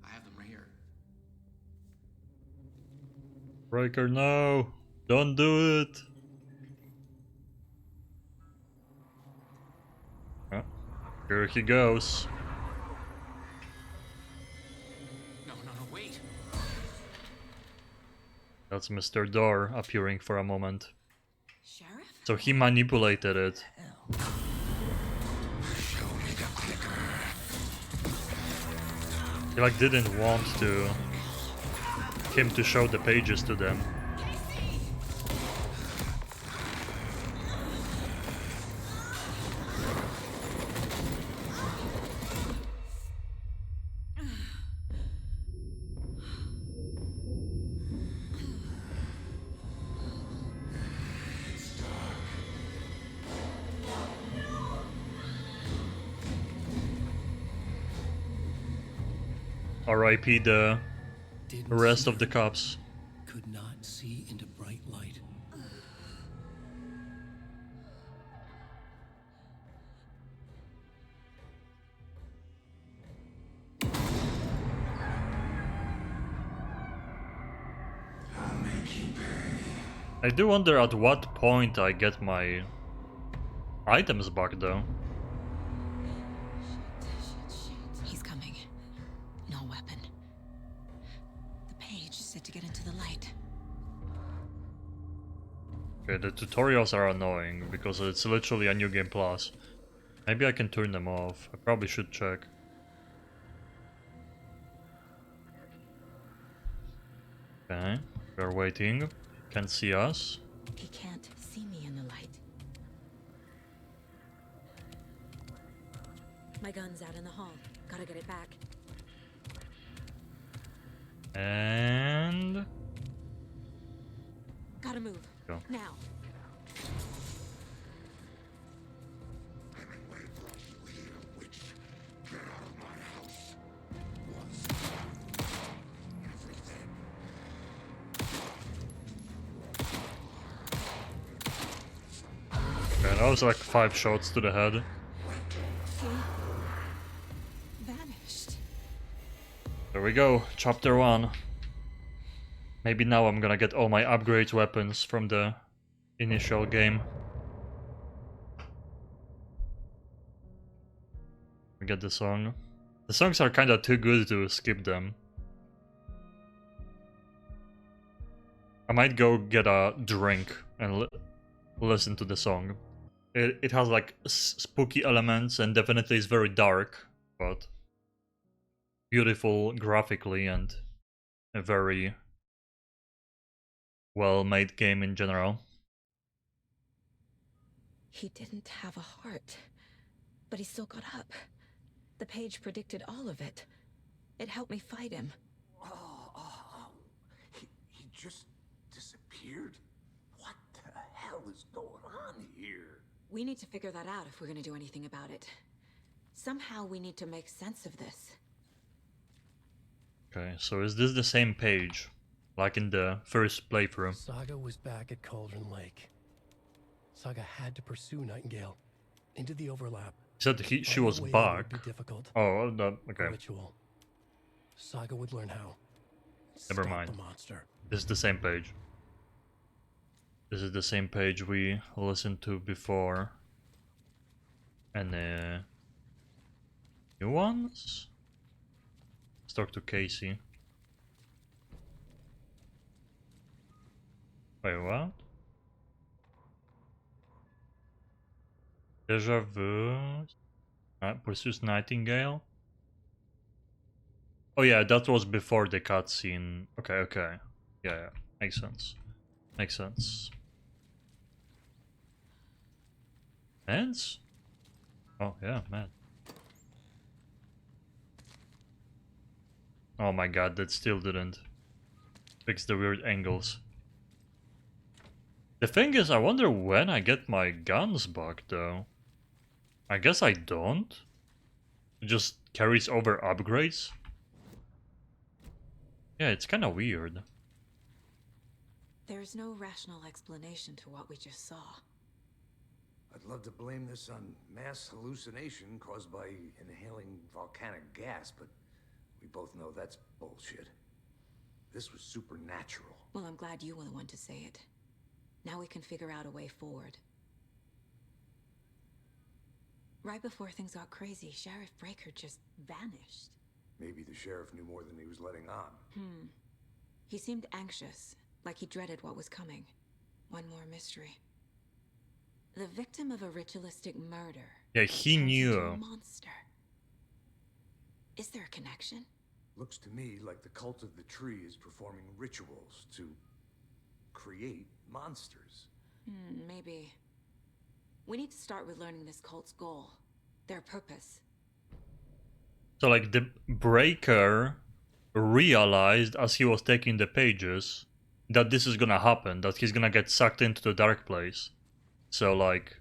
I have them right here. Breaker, no! Don't do it! Oh, here he goes. No, wait! That's Mr. Door appearing for a moment. Sheriff? So he manipulated it. He like didn't want him to show the pages to them. R.I.P. the rest of the cops. Could not see into bright light. I do wonder at what point I get my items back though. He's coming. No weapon. The page said to get into the light. Okay, the tutorials are annoying because it's literally a new game plus. Maybe I can turn them off. I probably should check. Okay, we're waiting. Can't see us. He can't see me in the light. My gun's out in the hall. Gotta get it back. And Gotta move. go. Now. Okay, that was like 5 shots to the head. Vanished. There we go, chapter 1. Maybe now I'm gonna get all my upgrades weapons from the initial game. We get the song. The songs are kinda too good to skip them. I might go get a drink and listen to the song. It has like spooky elements and definitely is very dark, but beautiful graphically and a very well-made game in general. He didn't have a heart, but he still got up. The page predicted all of it. It helped me fight him. He just disappeared? What the hell is going on here? We need to figure that out if we're gonna do anything about it. Somehow we need to make sense of this. Okay, so is this the same page? Like in the first playthrough? Saga was back at Cauldron Lake. Saga had to pursue Nightingale into the overlap. He said she was back. Would be difficult. Oh, okay. Ritual. Saga would learn how. Never Stop mind. the monster. This is the same page. This is the same page we listened to before. And new ones? Let's talk to Casey. Wait, what? Deja vu. Pursues Nightingale. Oh yeah, that was before the cutscene. Okay, okay. Yeah, makes sense. Makes sense. Mans? Oh yeah, man. Oh my god, that still didn't fix the weird angles. The thing is, I wonder when I get my guns back though. I guess I don't. It just carries over upgrades. Yeah, it's kind of weird. There's no rational explanation to what we just saw. I'd love to blame this on mass hallucination caused by inhaling volcanic gas, but we both know that's bullshit. This was supernatural. Well, I'm glad you were the one to say it. Now we can figure out a way forward. Right before things got crazy, Sheriff Breaker just vanished. Maybe the sheriff knew more than he was letting on. He seemed anxious, like he dreaded what was coming. One more mystery. The victim of a ritualistic murder. Yeah, he turns knew. into a monster. Is there a connection? Looks to me like the cult of the tree is performing rituals to create monsters. Maybe. We need to start with learning this cult's goal. Their purpose. So like the Breaker realized as he was taking the pages that this is gonna happen, that he's gonna get sucked into the dark place. So like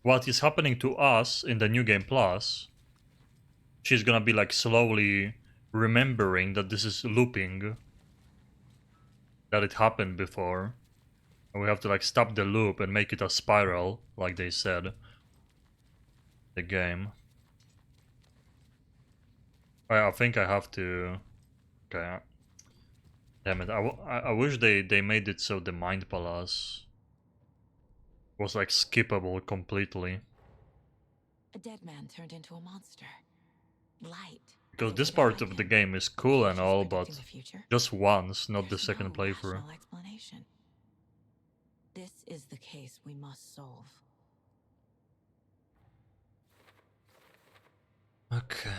what is happening to us in the New Game Plus, she's gonna be like slowly remembering that this is looping, that it happened before, and we have to like stop the loop and make it a spiral, like they said. The game. I think I have to. Okay. Damn it! I wish they made it so the Mind Palace was like skippable completely. A dead man turned into a monster. Light. Because this part of the game is cool and all, but just once, not the second playthrough. Rational explanation. This is the case we must solve. Okay.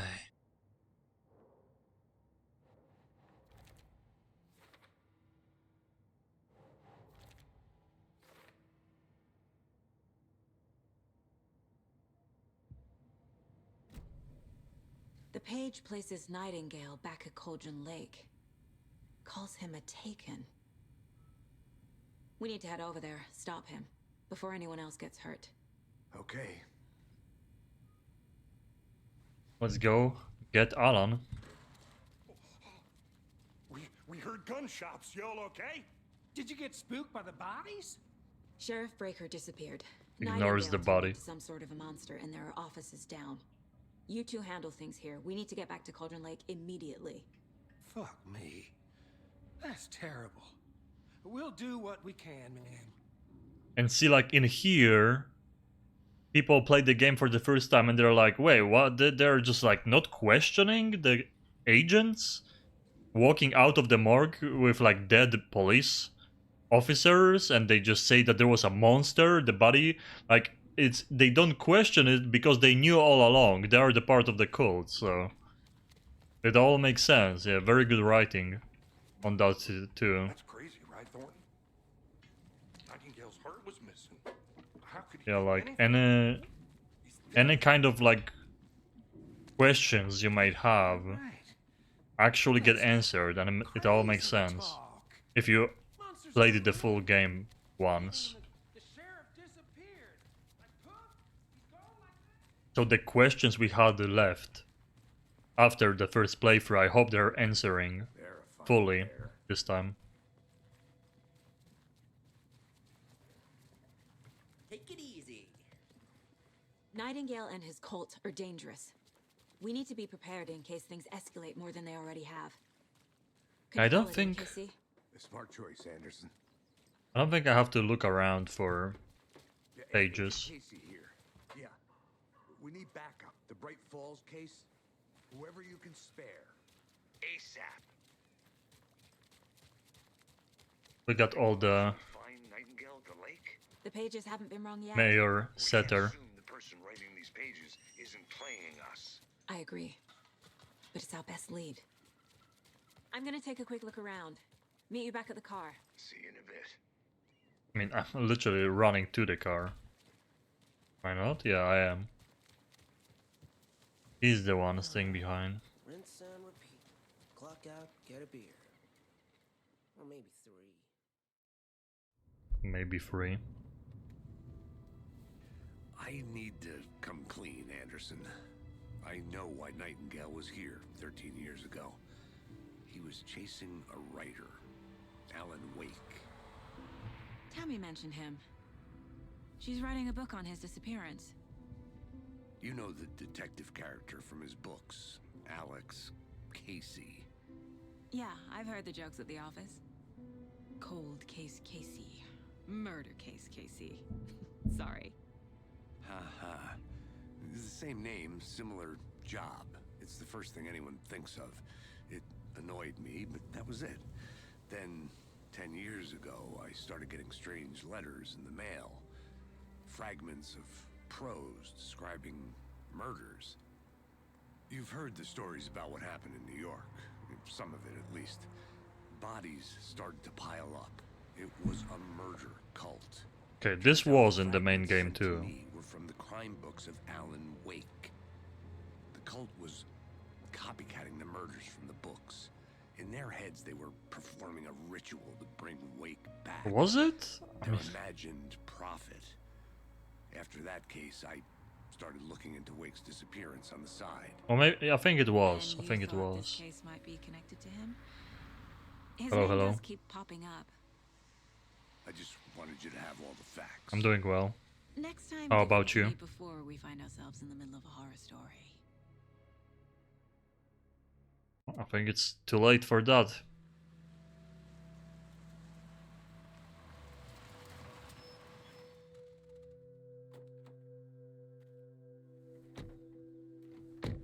The page places Nightingale back at Cauldron Lake. Calls him a Taken. We need to head over there, stop him, before anyone else gets hurt. Okay. Let's go get Alan. We heard gunshots. Y'all okay? Did you get spooked by the bodies? Sheriff Breaker disappeared. Ignores the Nightingale turned body. into some sort of a monster, and there are offices down. You two handle things here. We need to get back to Cauldron Lake immediately. Fuck me. That's terrible. We'll do what we can, man. And see, like in here, people play the game for the first time and they're like, wait, what? They're just like not questioning the agents walking out of the morgue with like dead police officers and they just say that there was a monster, the body, like they don't question it because they knew all along. They are the part of the cult, so it all makes sense. Yeah, very good writing on that too. That's crazy, right, Thornton? Nightingale's heart was missing. How could he Yeah, do like anything? any kind of like questions you might have actually get answered, and it all makes sense if you played the full game once. So the questions we had left after the first playthrough, I hope they're answering fully this time. Take it easy. Nightingale and his cult are dangerous. We need to be prepared in case things escalate more than they already have. Could I you don't call it in, think Casey? A smart choice, Anderson. I don't think I have to look around for pages. Casey here. Yeah. We need backup. The Bright Falls case. Whoever you can spare. ASAP. We got all the Find Nightingale at the lake? The pages haven't been wrong yet. mayor setter. Assume the person writing these pages isn't playing us. I agree. But it's our best lead. I'm gonna take a quick look around. Meet you back at the car. See you in a bit. I mean, I'm literally running to the car. Why not? Yeah, I am. He's the one staying behind. Rinse and repeat. Clock out, get a beer. Or maybe 3. Maybe 3. I need to come clean, Anderson. I know why Nightingale was here 13 years ago. He was chasing a writer, Alan Wake. Tammy mentioned him. She's writing a book on his disappearance. You know the detective character from his books, Alex Casey. Yeah, I've heard the jokes at the office. Cold case Casey. Murder case Casey. Sorry. Haha. It's the same name, similar job. It's the first thing anyone thinks of. It annoyed me, but that was it. Then, 10 years ago, I started getting strange letters in the mail. Fragments of prose describing murders. You've heard the stories about what happened in New York. Some of it, at least. Bodies started to pile up. It was a murder cult. Okay, this was in the main game too. Were from the crime books of Alan Wake. The cult was copycatting the murders from the books. In their heads, they were performing a ritual to bring Wake back. Was it? Their imagined prophet. After that case, I started looking into Wake's disappearance on the side. Or maybe I think it was. And I think you it thought was. This case might be connected to him. His Hello, name hello. does keep popping up. I just wanted you to have all the facts. I'm doing well. Next time, How give about it to you? me before we find ourselves in the middle of a horror story. I think it's too late for that.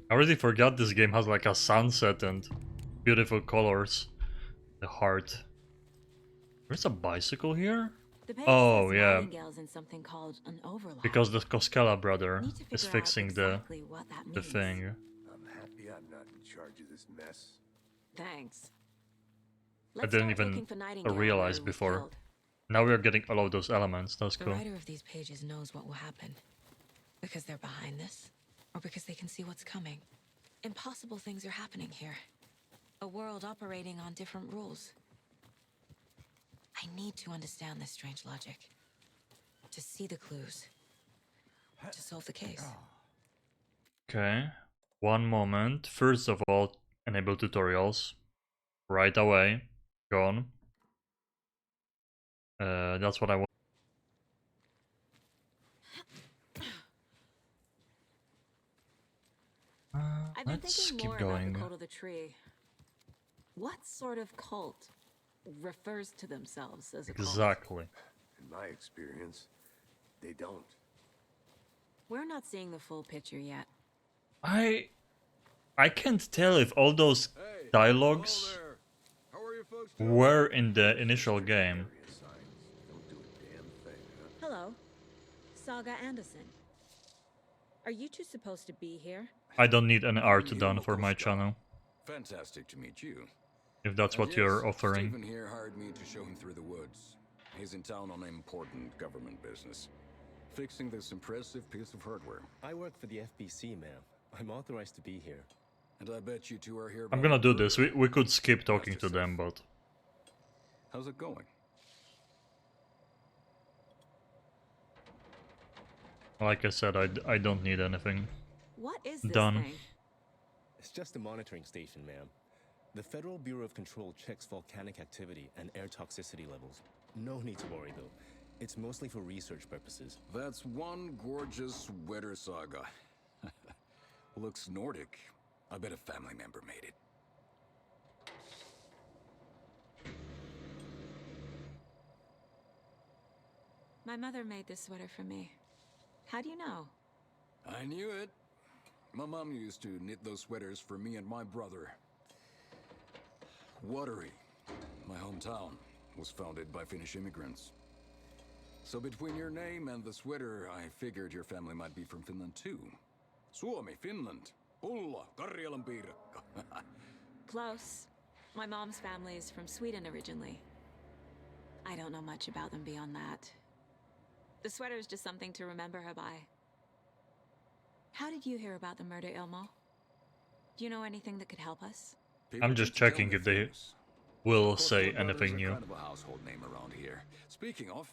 I already forgot this game has like a sunset and beautiful colors. The heart. There's a bicycle here? The page Oh, says yeah. Nightingale's in something called an overlap. Because the Koskela brother Need to is figure out fixing exactly what that the means. thing. I'm happy I'm not in charge of this mess. Thanks. I didn't start looking even for Nightingale realize where he was before. killed. Now we are getting all of those elements. That's The cool. writer of these pages knows what will happen. Because they're behind this, or because they can see what's coming. Impossible things are happening here. A world operating on different rules. I need to understand this strange logic. To see the clues. To solve the case. Okay. One moment. First of all, enable tutorials. Right away. Gone. That's what I want. I've been Let's thinking keep more going. about the cult of the tree. What sort of cult refers to themselves as a cult? Exactly. In my experience, they don't. We're not seeing the full picture yet. I can't tell if all those dialogues were in the initial game. Saga Anderson. Are you two supposed to be here? I don't need an art I'm done Hugo for my Kosta. channel, Fantastic to meet you. if that's And what you're yes, offering. Stephen here hired me to show him through the woods. He's in town on important government business, fixing this impressive piece of hardware. I work for the FBC, ma'am. I'm authorized to be here. And I bet you two are here I'm about gonna the do this. murder. We could skip talking Master to them, but How's it going? like I said, I don't need anything What is this done. thing? It's just a monitoring station, ma'am. The Federal Bureau of Control checks volcanic activity and air toxicity levels. No need to worry, though. It's mostly for research purposes. That's one gorgeous sweater saga. Looks Nordic. I bet a family member made it. My mother made this sweater for me. How do you know? I knew it. My mom used to knit those sweaters for me and my brother. Watery, my hometown, was founded by Finnish immigrants. So between your name and the sweater, I figured your family might be from Finland too. Suomi, Finland. Pulla, Karjalan piirakka. Close. My mom's family is from Sweden originally. I don't know much about them beyond that. The sweater is just something to remember her by. How did you hear about the murder, Ilmo? Do you know anything that could help us? I'm just checking if they will say anything new. Kind of a household name around here. Speaking of,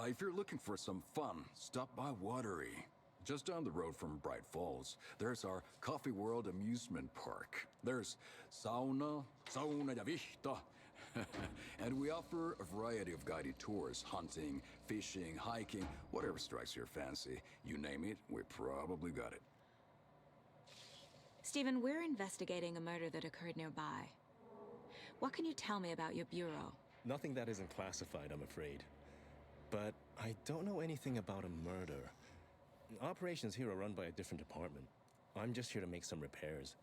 if you're looking for some fun, stop by Watery. Just down the road from Bright Falls, there's our Coffee World amusement park. There's sauna ja vihta. And we offer a variety of guided tours, hunting, fishing, hiking, whatever strikes your fancy. You name it, we probably got it. Stephen, we're investigating a murder that occurred nearby. What can you tell me about your bureau? Nothing that isn't classified, I'm afraid. But I don't know anything about a murder. Operations here are run by a different department. I'm just here to make some repairs.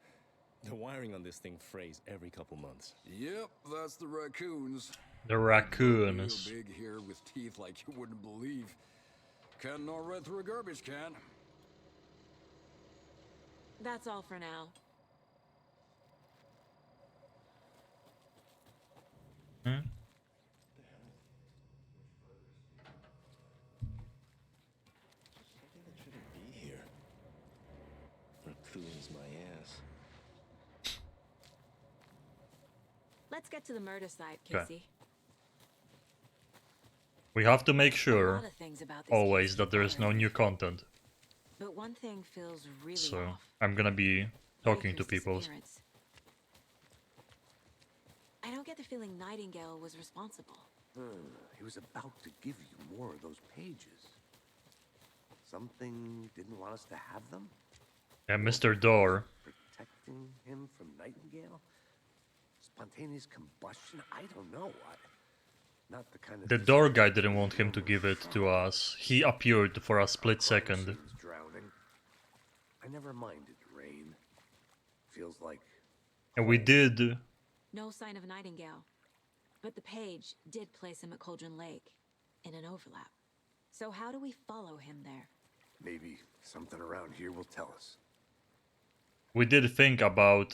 The wiring on this thing frays every couple months. Yep, that's the raccoons. The raccoons. Real big here with teeth like you wouldn't believe. Can gnaw right through a garbage can. That's all for now. Hmm? Something that shouldn't be here. Raccoons my ass. Let's get to the murder site, Okay. Casey. We have to make A sure lot of things about this always case that there is no new content. But one thing feels really So off. I'm gonna be talking to Baker's people. disappearance. I don't get the feeling Nightingale was responsible. He was about to give you more of those pages. Something didn't want us to have them? Yeah, Mr. Door. Protecting him from Nightingale? Spontaneous combustion? I don't know. Not the kind of The door guy didn't want him to give it to us. He appeared for a split second. drowning. I never minded rain. Feels like And we did. No sign of Nightingale. But the page did place him at Cauldron Lake, in an overlap. So how do we follow him there? maybe something around here will tell us. We did think about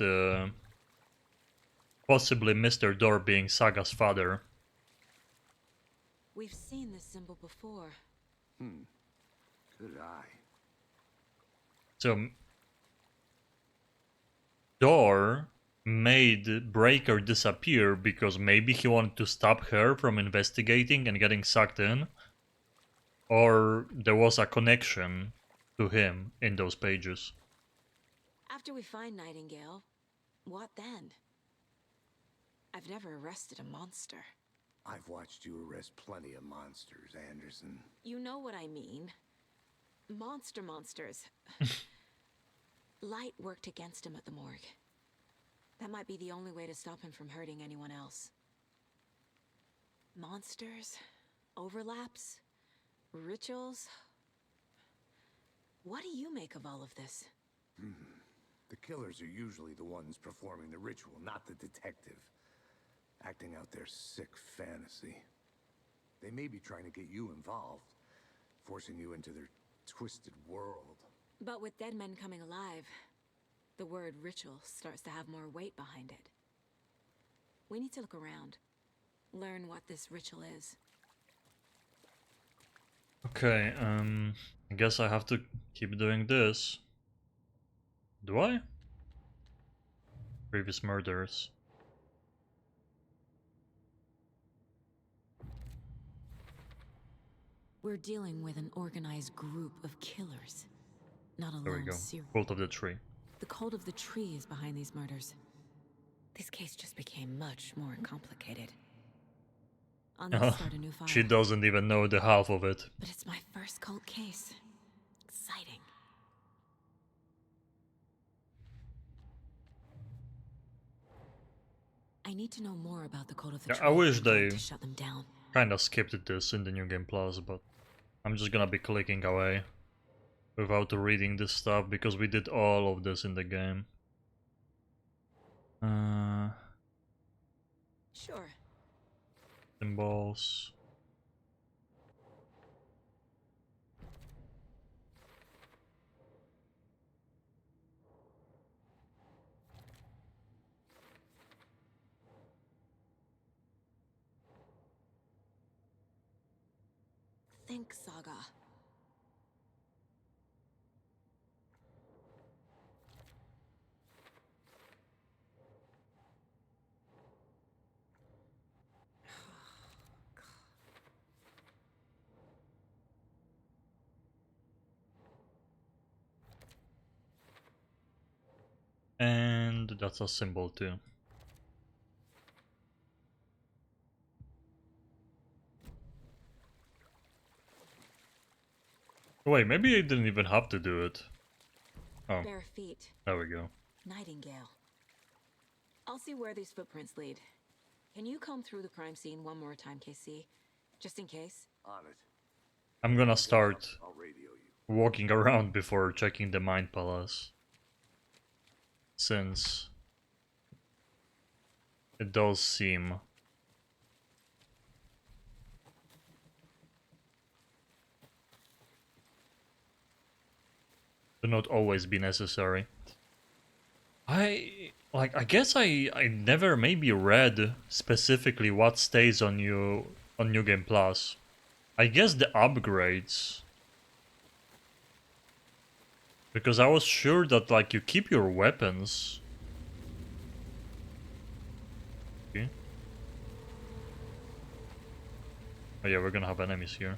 possibly Mr. Door being Saga's father. We've seen this symbol before. Good eye. So Door made Breaker disappear because maybe he wanted to stop her from investigating and getting sucked in, or there was a connection to him in those pages. After we find Nightingale, what then? I've never arrested a monster. I've watched you arrest plenty of monsters, Anderson. You know what I mean. Monsters. Light worked against him at the morgue. That might be the only way to stop him from hurting anyone else. Monsters? Overlaps? Rituals? What do you make of all of this? The killers are usually the ones performing the ritual, not the detective. Acting out their sick fantasy. They may be trying to get you involved, forcing you into their twisted world. But with dead men coming alive, the word ritual starts to have more weight behind it. We need to look around, learn what this ritual is. Okay, I guess I have to keep doing this. Do I? Previous murders. We're dealing with an organized group of killers, not a There we lone go. serial. Cult of the Tree. The cult of the tree is behind these murders. This case just became much more complicated. I'll need to start a new file. She doesn't even know the half of it. But it's my first cult case. Exciting. I need to know more about the cult of the tree. I wish in order they to shut them down. kind of skipped this in the New Game Plus, but I'm just gonna be clicking away without reading this stuff because we did all of this in the game. Sure. Symbols. Think Saga. And that's a symbol too. Wait, maybe I didn't even have to do it. Oh, Bare feet. there we go. Nightingale. I'll see where these footprints lead. Can you comb through the crime scene one more time, KC? Just in case? On it. I'm gonna start I'll radio you. walking around before checking the Mind Palace. Since it does seem to not always be necessary. I guess I never maybe read specifically what stays on you on New Game Plus. I guess the upgrades. Because I was sure that like you keep your weapons. Okay. Oh yeah, we're gonna have enemies here.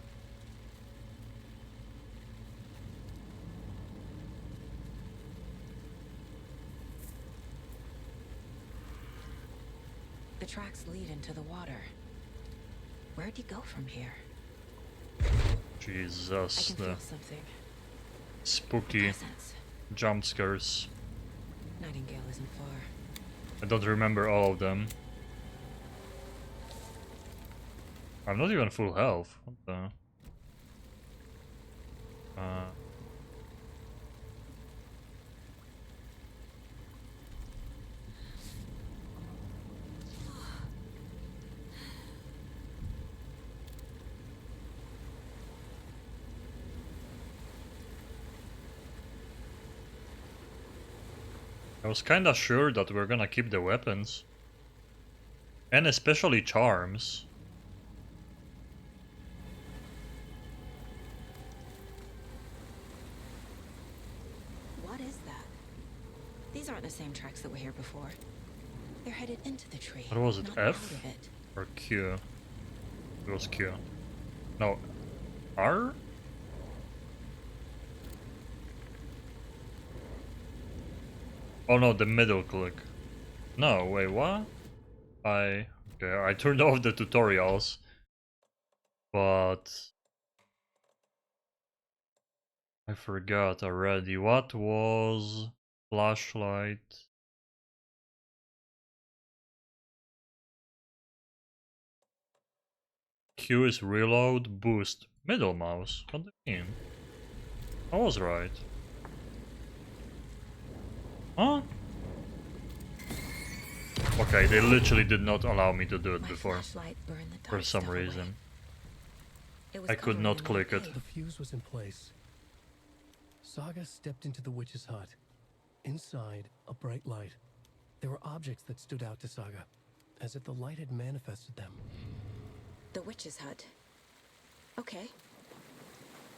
The tracks lead into the water. Where'd you go from here? Jesus, I can the feel something. spooky jump scares. Nightingale isn't far. I don't remember all of them. I'm not even full health. What the? I was kinda sure that we're gonna keep the weapons. And especially charms. What is that? These aren't the same tracks that were here before. They're headed into the tree. What was it, not out F? of it. Or Q? It was Q. No, R? Oh no, the middle click. No, wait, what? Okay, I turned off the tutorials. But I forgot already. What was flashlight? Q is reload, boost, middle mouse. What do you mean? I was right. Huh? Okay, they literally did not allow me to do it before. For some reason. I could not click it. The fuse was in place. Saga stepped into the witch's hut. Inside, a bright light. There were objects that stood out to Saga, as if the light had manifested them. The witch's hut. Okay.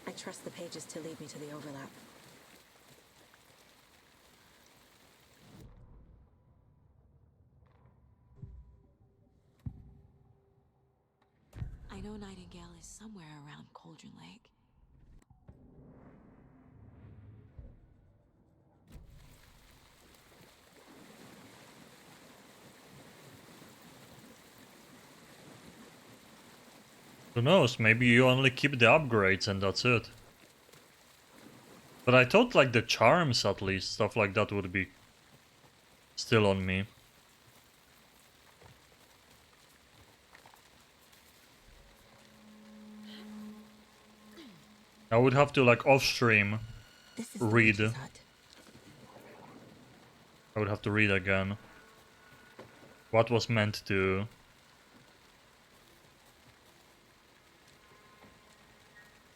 I trust the pages to lead me to the overlap. I know Nightingale is somewhere around Cauldron Lake. Who knows, maybe you only keep the upgrades and that's it. But I thought like the charms at least, stuff like that would be still on me. I would have to like off stream read. I would have to read again what was meant to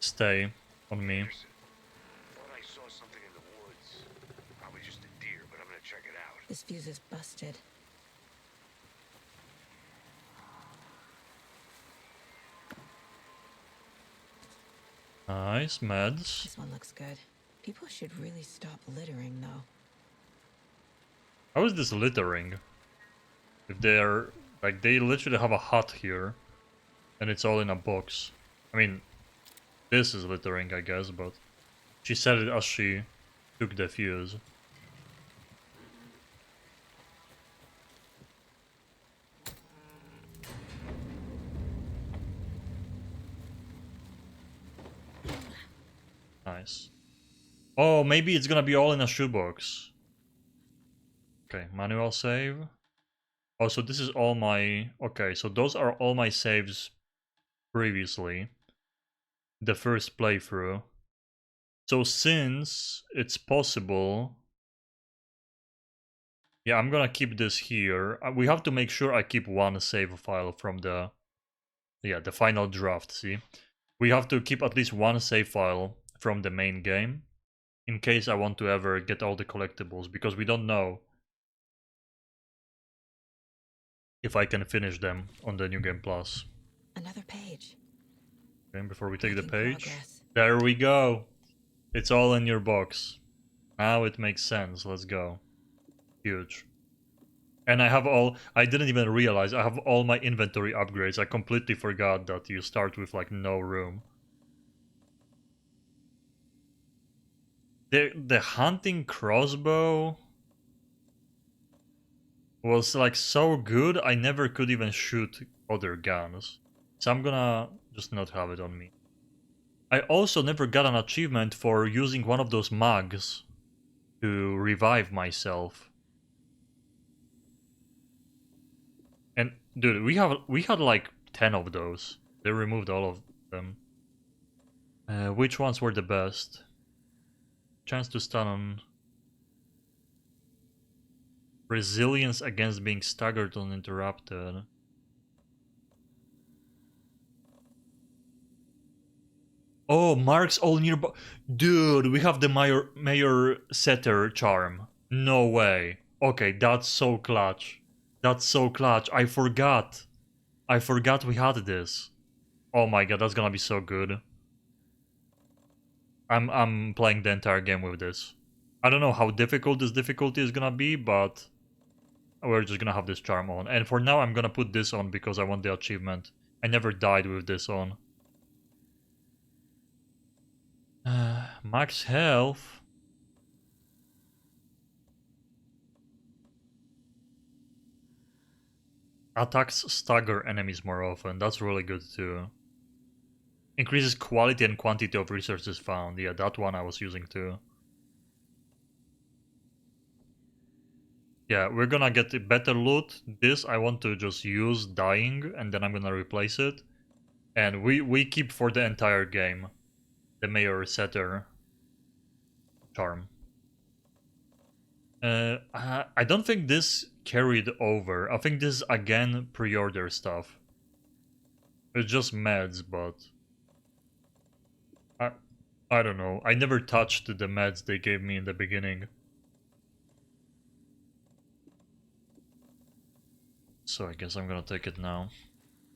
stay on me. Thought I saw something in the woods. Probably just a deer, but I'm gonna check it out. This fuse is busted. Nice, meds. This one looks good. People should really stop littering, though. How is this littering? If they're like, they literally have a hut here and it's all in a box. I mean, this is littering, I guess, but she said it as she took the fuse. Nice. Oh, maybe it's gonna be all in a shoebox. Okay, manual save. Oh, so this is all my... Okay, so those are all my saves previously. The first playthrough. So since it's possible... Yeah, I'm gonna keep this here. We have to make sure I keep one save file from the... Yeah, the final draft, see? We have to keep at least one save file from the main game. In case I want to ever get all the collectibles, because we don't know if I can finish them on the New Game Plus. Another page. Okay, before we take the page. Progress. There we go. It's all in your box. Now it makes sense. Let's go. Huge. And I have all... I didn't even realize I have all my inventory upgrades. I completely forgot that you start with like no room. The hunting crossbow was like so good, I never could even shoot other guns. So I'm gonna just not have it on me. I also never got an achievement for using one of those mugs to revive myself. And dude, we had like 10 of those. They removed all of them. Which ones were the best? Chance to stun on... Resilience against being staggered uninterrupted. Oh, marks all nearby. Dude, we have the Mayor Setter charm. No way. Okay, that's so clutch. That's so clutch. I forgot. I forgot we had this. Oh my god, that's gonna be so good. I'm playing the entire game with this. I don't know how difficult this difficulty is gonna be, but we're just gonna have this charm on. And for now, I'm gonna put this on because I want the achievement. I never died with this on. Max health. Attacks stagger enemies more often. That's really good too. Increases quality and quantity of resources found. Yeah, that one I was using too. Yeah, we're gonna get better loot. This I want to just use dying and then I'm gonna replace it. And we keep for the entire game the Mayor Setter charm. I don't think this carried over. I think this is again pre-order stuff. It's just meds, but I don't know. I never touched the meds they gave me in the beginning. So I guess I'm gonna take it now.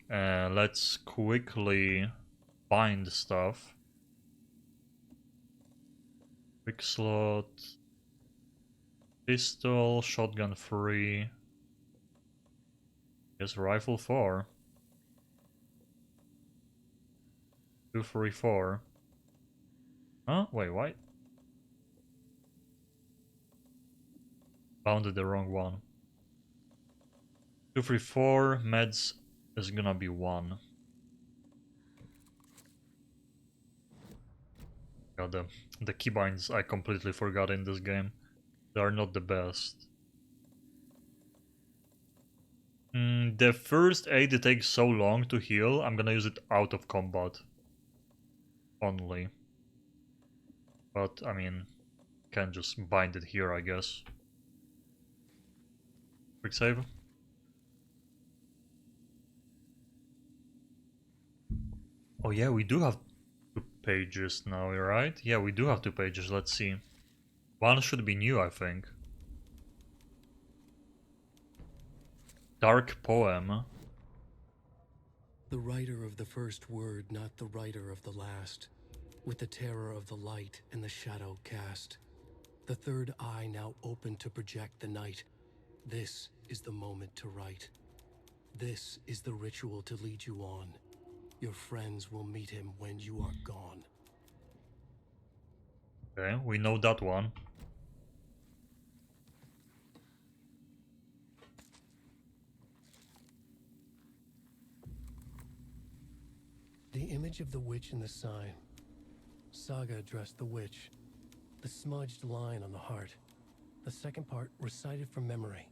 Let's quickly find stuff. Quick slot. Pistol, shotgun free. Guess rifle 4. 234. Huh? Wait, what? Found the wrong one. 234 meds is gonna be 1. God, the keybinds I completely forgot in this game. They are not the best. The first aid it takes so long to heal, I'm gonna use it out of combat. Only. But, I mean, can just bind it here, I guess. Quick save. Oh yeah, we do have 2 pages now, right? Yeah, we do have 2 pages, let's see. One should be new, I think. Dark poem. The writer of the first word, not the writer of the last. With the terror of the light and the shadow cast. The third eye now open to project the night. This is the moment to write. This is the ritual to lead you on. Your friends will meet him when you are gone. Okay, we know that one. The image of the witch in the sign. Saga addressed the witch. The smudged line on the heart. The second part recited from memory.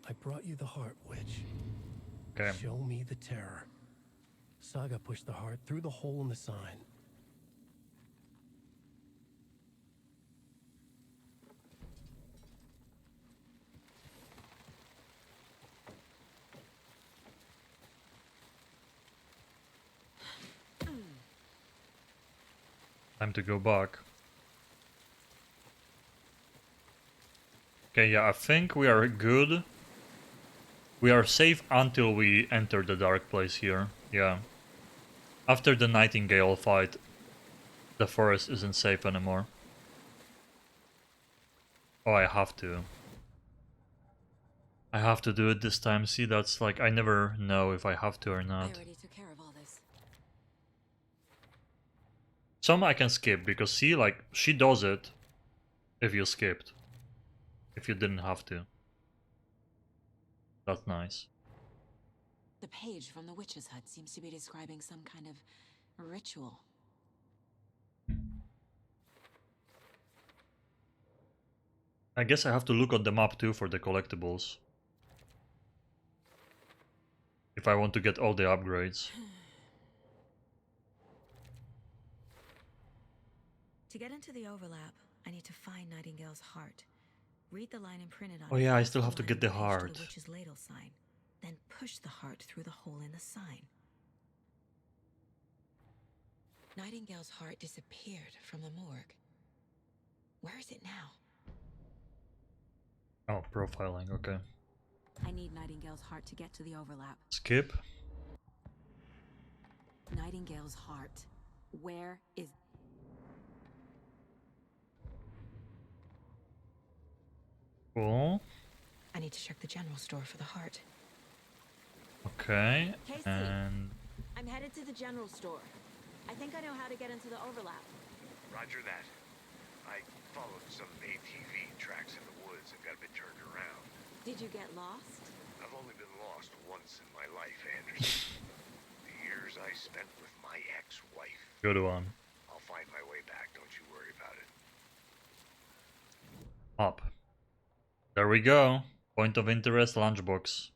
I brought you the heart, witch. Okay. Show me the terror. Saga pushed the heart through the hole in the sign. Time to go back. Okay, yeah, I think we are good. We are safe until we enter the dark place here. Yeah. After the Nightingale fight, the forest isn't safe anymore. Oh, I have to. I have to do it this time. See, that's like, I never know if I have to or not. I already took care of all this. Some I can skip, because see, like, she does it if you skipped. If you didn't have to. That's nice. The page from the witch's hut seems to be describing some kind of ritual. I guess I have to look on the map too for the collectibles. If I want to get all the upgrades. To get into the overlap, I need to find Nightingale's heart. Read the line imprinted on it. Oh yeah, I past still have to line get the page to heart. the witch's ladle sign. Then push the heart through the hole in the sign. Nightingale's heart disappeared from the morgue. Where is it now? Oh, profiling, okay. I need Nightingale's heart to get to the overlap. Skip. Nightingale's heart. Where is... Cool. I need to check the general store for the heart. Okay, Casey, and... I'm headed to the general store. I think I know how to get into the overlap. Roger that. I followed some ATV tracks in the woods and got a bit turned around. Did you get lost? I've only been lost once in my life, Anderson. The years I spent with my ex-wife. Good one. I'll find my way back, don't you worry about it. Up. There we go. Point of interest, lunchbox.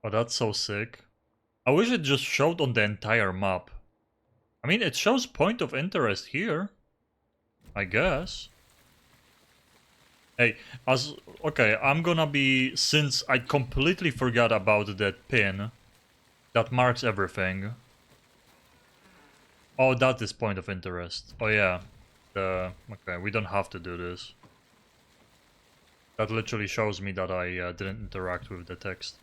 Oh, that's so sick. I wish it just showed on the entire map. I mean, it shows point of interest here. I guess. Hey, okay, I'm gonna be, since I completely forgot about that pin that marks everything. Oh, that is point of interest. Oh yeah. Okay, we don't have to do this. That literally shows me that I didn't interact with the text.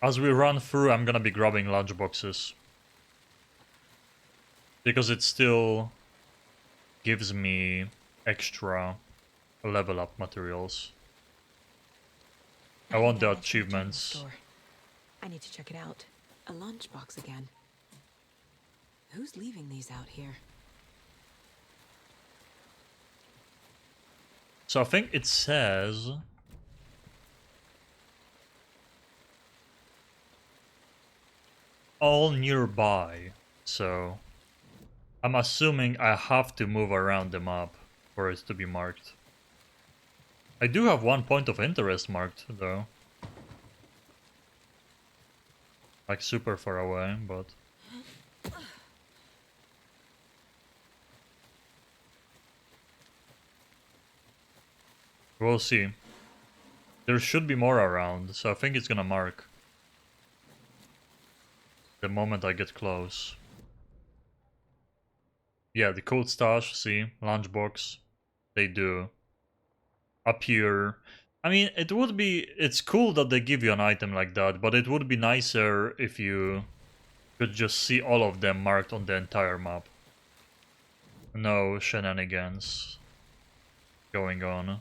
As we run through, I'm gonna be grabbing lunchboxes. Because it still gives me extra level up materials. I want the achievements. I need to check it out. A lunchbox again. Who's leaving these out here? So I think it says all nearby. So I'm assuming I have to move around the map for it to be marked. I do have one point of interest marked though. Like super far away, but we'll see. There should be more around, so I think it's gonna mark the moment I get close. Yeah, the cold stash, see, lunchbox, they do appear. I mean, it's cool that they give you an item like that, but it would be nicer if you could just see all of them marked on the entire map. No shenanigans going on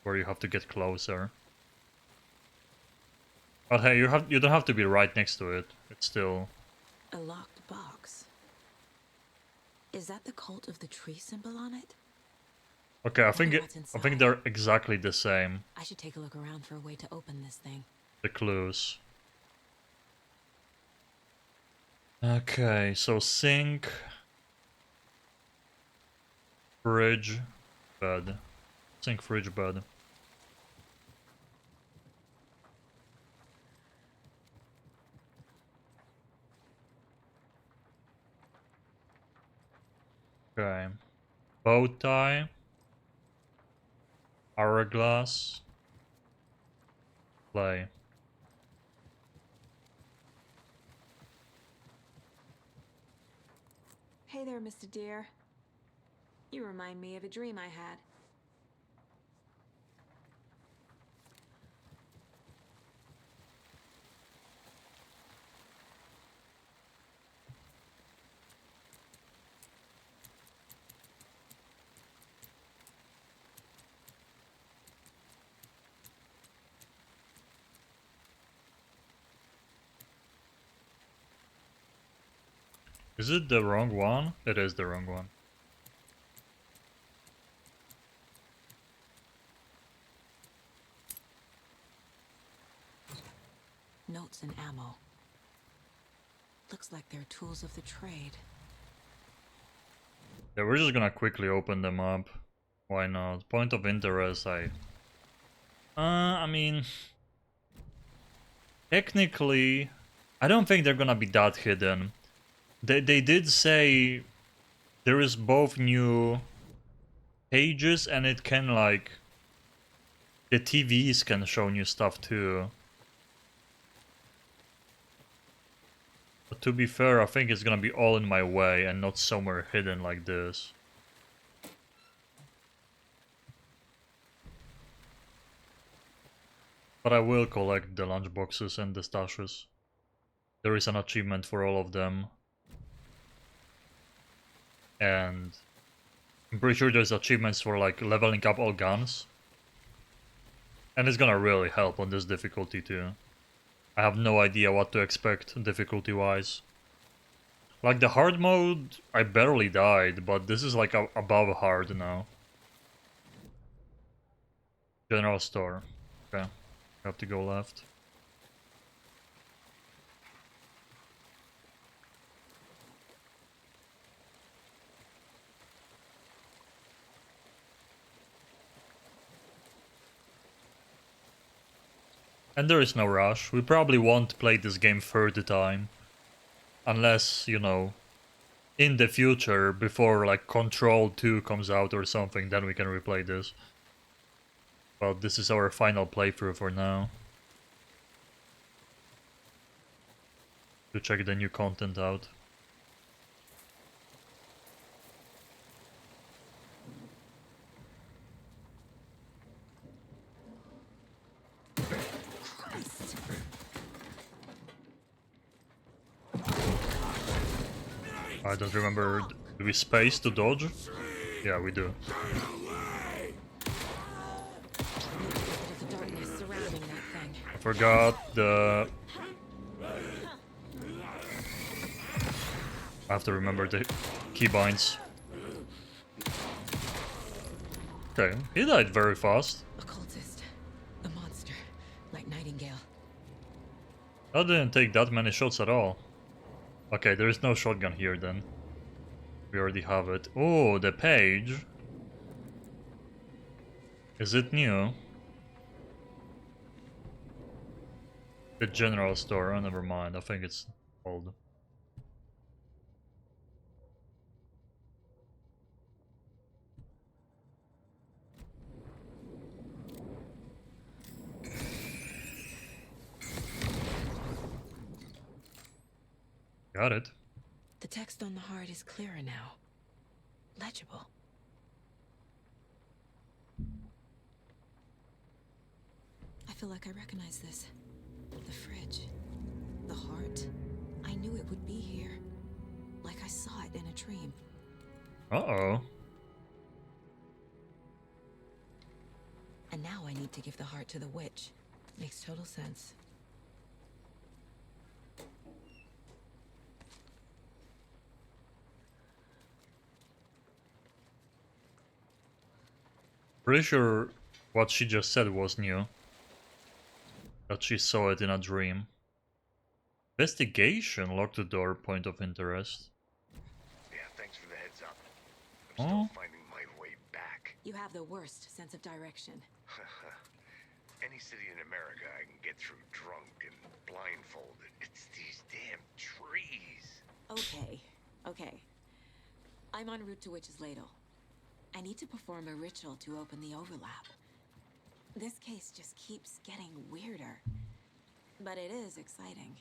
where you have to get closer. But hey, you don't have to be right next to it. It's still a locked box. Is that the cult of the tree symbol on it? okay. I think they're exactly the same. I should take a look around for a way to open this thing. The clues. Okay, so sink, fridge, bed. Sink, fridge, bed. Okay. Bow tie. Hourglass. Play. Hey there, Mr. Deer. You remind me of a dream I had. Is it the wrong one? It is the wrong one. Notes and ammo. Looks like they're tools of the trade. Yeah, we're just gonna quickly open them up. Why not? Point of interest, I mean... Technically, I don't think they're gonna be that hidden. They did say there is both new pages and it can like... The TVs can show new stuff too. But to be fair, I think it's gonna be all in my way and not somewhere hidden like this. But I will collect the lunchboxes and the stashes. There is an achievement for all of them. And I'm pretty sure there's achievements for like leveling up all guns. And it's gonna really help on this difficulty too. I have no idea what to expect difficulty-wise. Like the hard mode, I barely died, but this is like above hard now. General store. Okay, have to go left. And there is no rush. We probably won't play this game third time. Unless, you know, in the future, before like Control 2 comes out or something, then we can replay this. But this is our final playthrough for now. to check the new content out. I don't remember, do we space to dodge? Yeah, we do. I forgot the... I have to remember the keybinds. Okay, he died very fast. Occultist. A monster. Like Nightingale. That didn't take that many shots at all. Okay, there is no shotgun here then. We already have it. Oh, the page. Is it new? The general store. Oh, never mind. I think it's old. Got it. The text on the heart is clearer now. Legible. I feel like I recognize this. The fridge. The heart. I knew it would be here. Like I saw it in a dream. Uh-oh. And now I need to give the heart to the witch. Makes total sense. Pretty sure what she just said was new. That she saw it in a dream. Investigation, lock the door, point of interest. Yeah, thanks for the heads up. Oh. I'm still finding my way back. You have the worst sense of direction. Any city in America I can get through drunk and blindfolded. It's these damn trees. Okay, okay. I'm en route to Witch's Ladle. I need to perform a ritual to open the overlap. This case just keeps getting weirder. But it is exciting.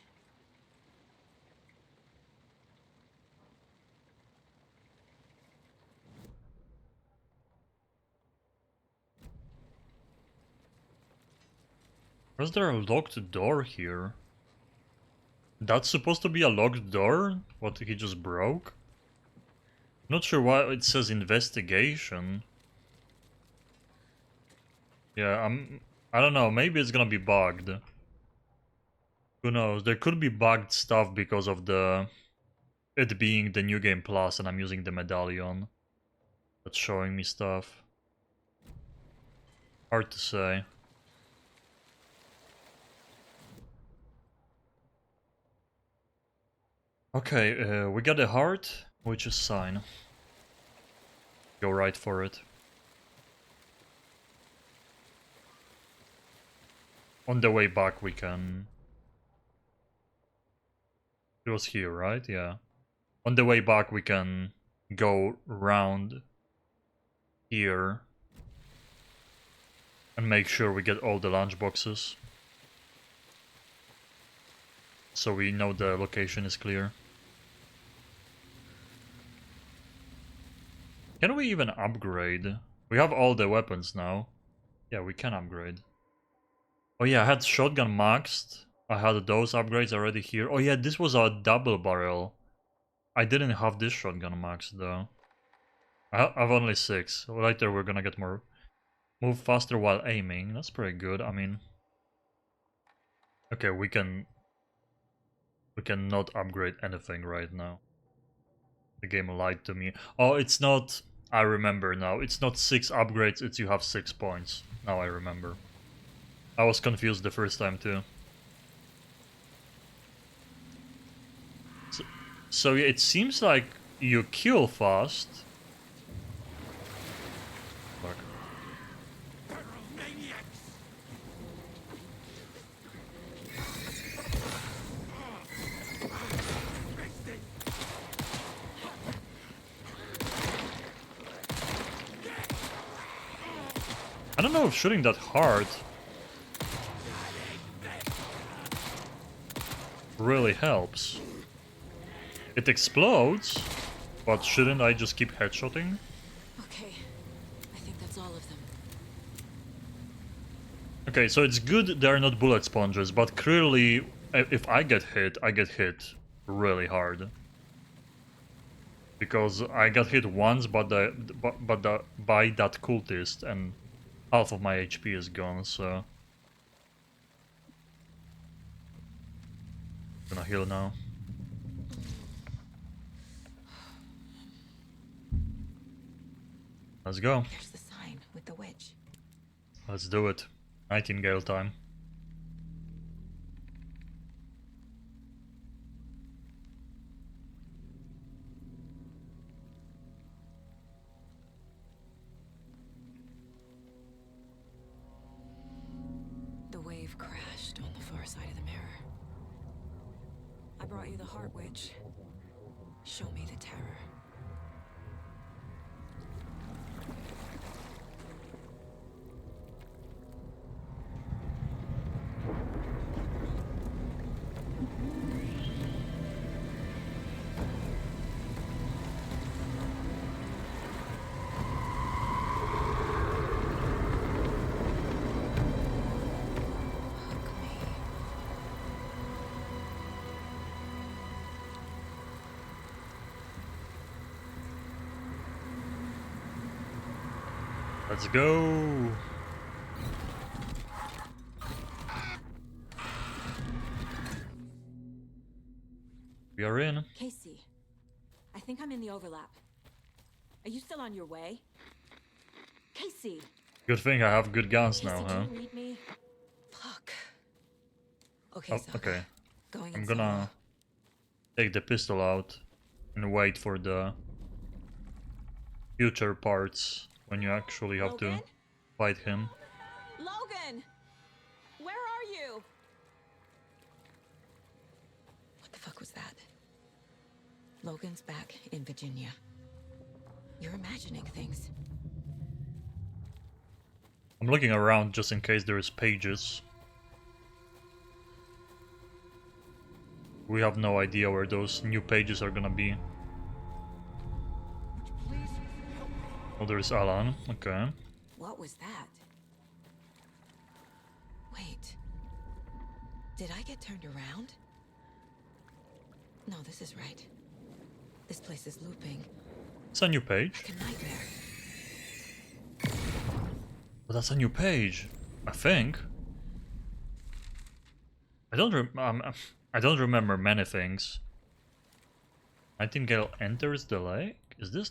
Was there a locked door here? That's supposed to be a locked door? What he just broke? Not sure why it says investigation. Yeah, I don't know, maybe it's gonna be bugged. Who knows? There could be bugged stuff because of it being the New Game Plus and I'm using the medallion that's showing me stuff. Hard to say. Okay, we got a heart, which is sign. Go right for it. On the way back we can... It was here, right? Yeah. On the way back we can go round here and make sure we get all the lunchboxes. So we know the location is clear. Can we even upgrade? We have all the weapons now. Yeah, we can upgrade. Oh yeah, I had shotgun maxed. I had those upgrades already here. Oh yeah, this was a double barrel. I didn't have this shotgun maxed though. I have only 6. Later we're gonna get more. Move faster while aiming. That's pretty good. I mean... Okay, we can not upgrade anything right now. The game lied to me. Oh, it's not... I remember now. It's not 6 upgrades, it's you have 6 points. Now I remember. I was confused the first time too. So yeah, it seems like you kill fast. Fuck. I don't know if shooting that hard. really helps. It explodes, but shouldn't I just keep headshotting? Okay, I think that's all of them. Okay, so it's good they're not bullet sponges, but clearly if I get hit really hard. Because I got hit once by that cultist and half of my HP is gone, so I'm gonna heal now. Let's go. There's the sign with the witch. Let's do it. Nightingale time. The wave crashed on the far side of the mirror. I brought you the Heart Witch. Show me the terror. Let's go. We are in. Casey, I think I'm in the overlap. Are you still on your way? Casey! Good thing I have good guns now, Casey, huh? can you read me? Fuck. Okay, Oh, so okay. going I'm in gonna take the pistol out and wait for the future parts when you actually have to fight him. Logan! Where are you? What the fuck was that? Logan's back in Virginia. You're imagining things. I'm looking around just in case there's pages. We have no idea where those new pages are gonna be. Oh, there's Alan. Okay. What was that? Wait. Did I get turned around? No, this is right. This place is looping. It's a new page. Like a nightmare. But that's a new page, I think. I don't remember many things. Nightingale enters the lake? Is this?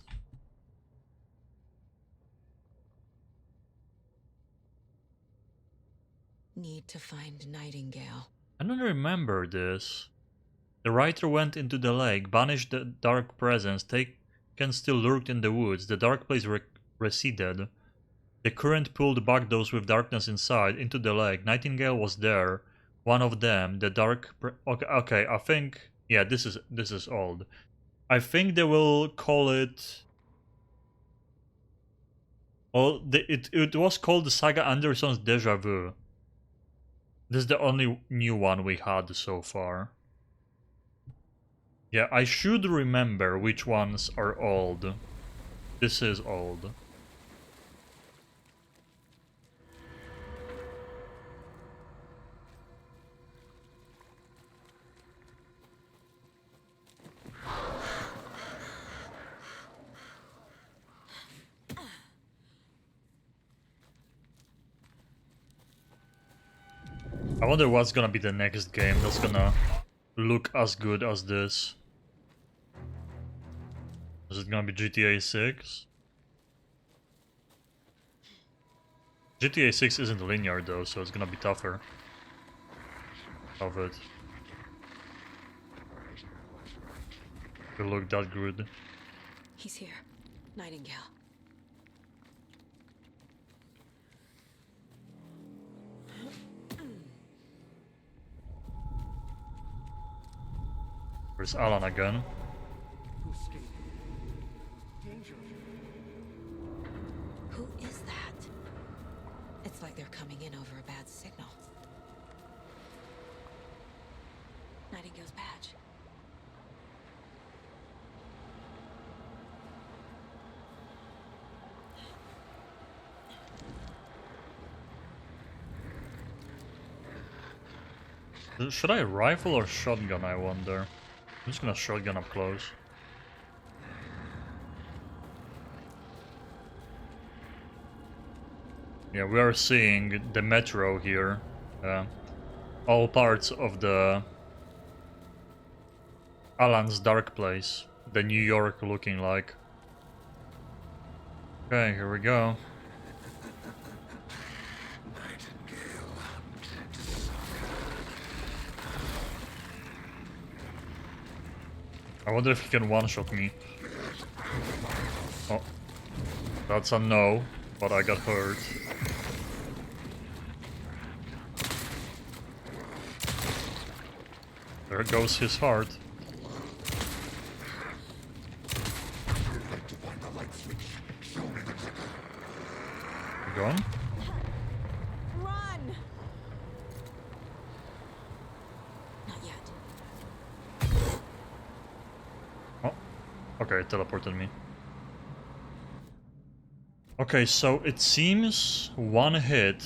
Need to find Nightingale. I don't remember this. The writer went into the lake, banished the dark presence, taken still lurked in the woods. The dark place receded. The current pulled back those with darkness inside into the lake. Nightingale was there. One of them, the dark. Okay. I think this is old. I think they will call it. Oh, it was called the Saga Anderson's Deja Vu. This is the only new one we had so far. Yeah, I should remember which ones are old. This is old. I wonder what's gonna be the next game that's gonna look as good as this. Is it gonna be GTA 6? GTA 6 isn't linear though, so it's gonna be tougher. Of it. It look that good. He's here. Nightingale. Where's Alan again? Who is that? It's like they're coming in over a bad signal. Nightingale Should I rifle or shotgun, I wonder? I'm just gonna shotgun up close. Yeah, we are seeing the metro here. All parts of the Alan's Dark Place. The New York looking like. Okay, here we go. I wonder if he can one-shot me. Oh. That's a no, but I got hurt. There goes his heart. You gone? Run! Not yet. Oh, okay, it teleported me. Okay, so it seems one hit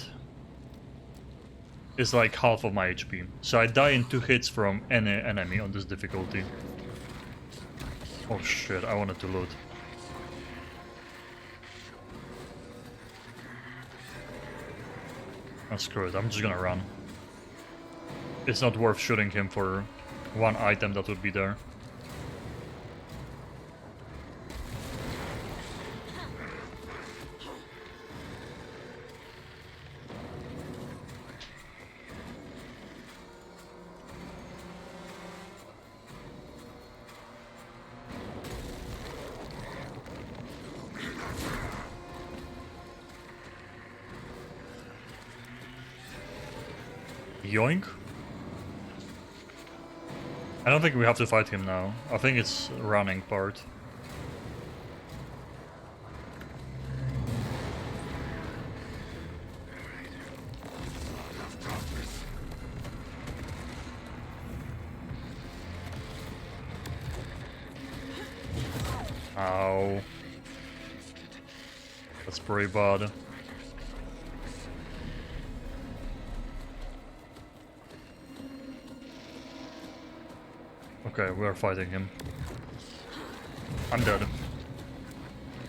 is like half of my HP. So I die in 2 hits from any enemy on this difficulty. Oh shit, I wanted to loot. Oh, screw it, I'm just gonna run. It's not worth shooting him for one item that would be there. Yoink. I don't think we have to fight him now. I think it's running part. Ow. That's pretty bad. Okay, we are fighting him. I'm dead.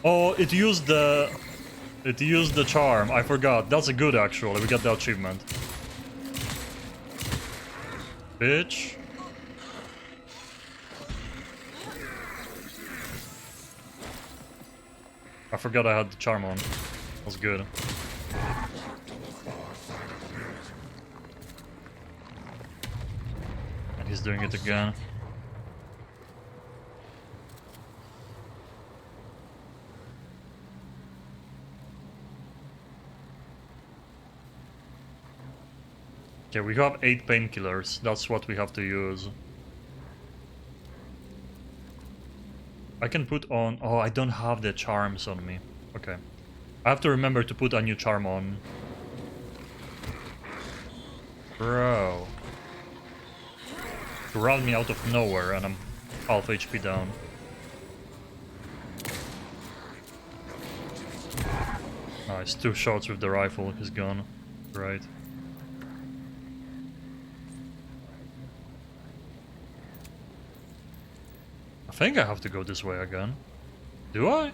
Oh, it used the charm. I forgot. That's a good actually. We got the achievement. Bitch. I forgot I had the charm on. That's good. And he's doing it again. Okay, we have 8 painkillers. That's what we have to use. I can put on... Oh, I don't have the charms on me. Okay. I have to remember to put a new charm on. Bro. You ran me out of nowhere and I'm half HP down. Nice, 2 shots with the rifle, he's gone. Right. I think I have to go this way again. Do I?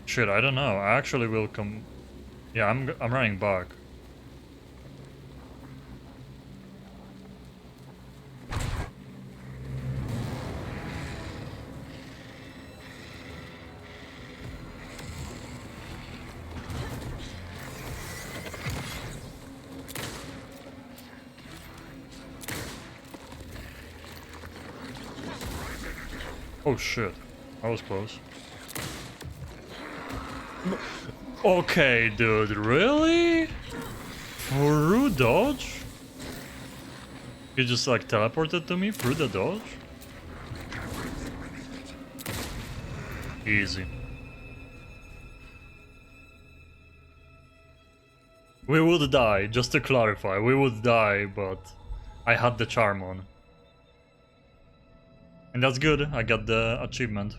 Shit, I don't know. I actually will come... Yeah, I'm running back. Oh shit, that was close. Okay, dude, really? Through dodge? You just like teleported to me through the dodge? Easy. We would die, just to clarify, we would die, but I had the charm on. And that's good, I got the achievement.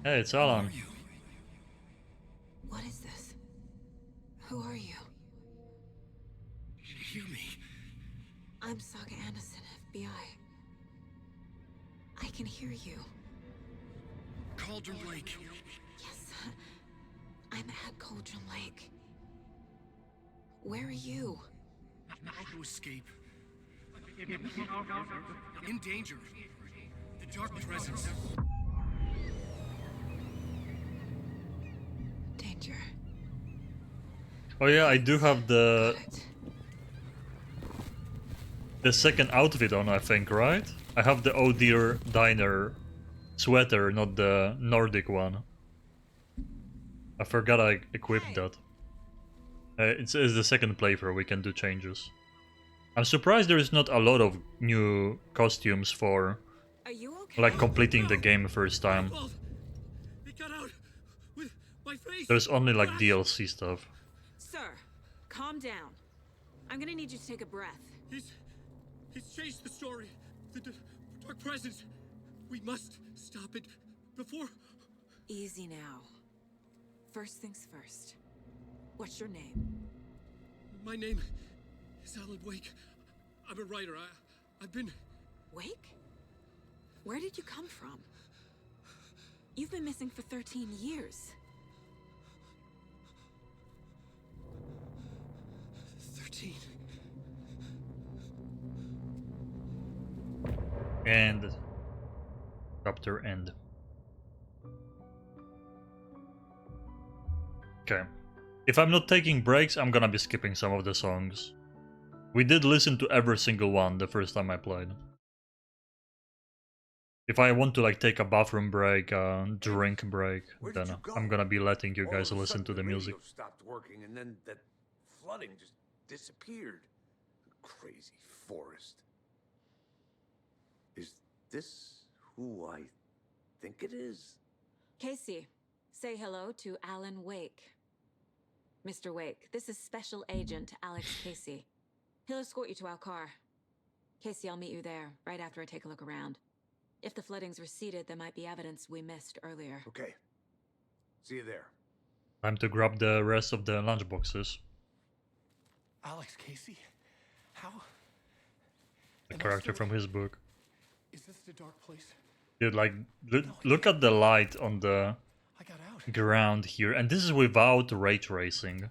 Hey, it's Alan. What is this? Who are you? You hear me? I'm Saga Anderson, FBI. I can hear you. Cauldron Lake. Yes, I'm at Cauldron Lake. Where are you? How to escape. In danger. The dark presence. Danger. Oh yeah, I do have the second outfit on, I think, right? I have the Oh Dear Diner sweater, not the Nordic one. I forgot I equipped that. It's the second playthrough, we can do changes. I'm surprised there is not a lot of new costumes for like completing the game first time. It got out with my face. There's only like DLC stuff. Sir, calm down. I'm gonna need you to take a breath. He's changed the story. The dark presence. We must stop it before. Easy now. First things first. What's your name? My name is Alan Wake. I'm a writer. I've been... Wake? Where did you come from? You've been missing for 13 years. 13. And chapter end. Okay. If I'm not taking breaks, I'm gonna be skipping some of the songs. We did listen to every single one the first time I played. If I want to like take a bathroom break, drink break, then I'm gonna be letting you guys listen to the music. Radio stopped working, and then that flooding just disappeared. Crazy forest. Is this who I think it is? Casey, say hello to Alan Wake. Mr. Wake, this is Special Agent Alex Casey. He'll escort you to our car. Casey, I'll meet you there, right after I take a look around. If the flooding's receded, there might be evidence we missed earlier. Okay. See you there. Time to grab the rest of the lunchboxes. Alex Casey? How? The character from his book. Is this the dark place? Dude, like, look at the light on the ground here. And this is without ray tracing.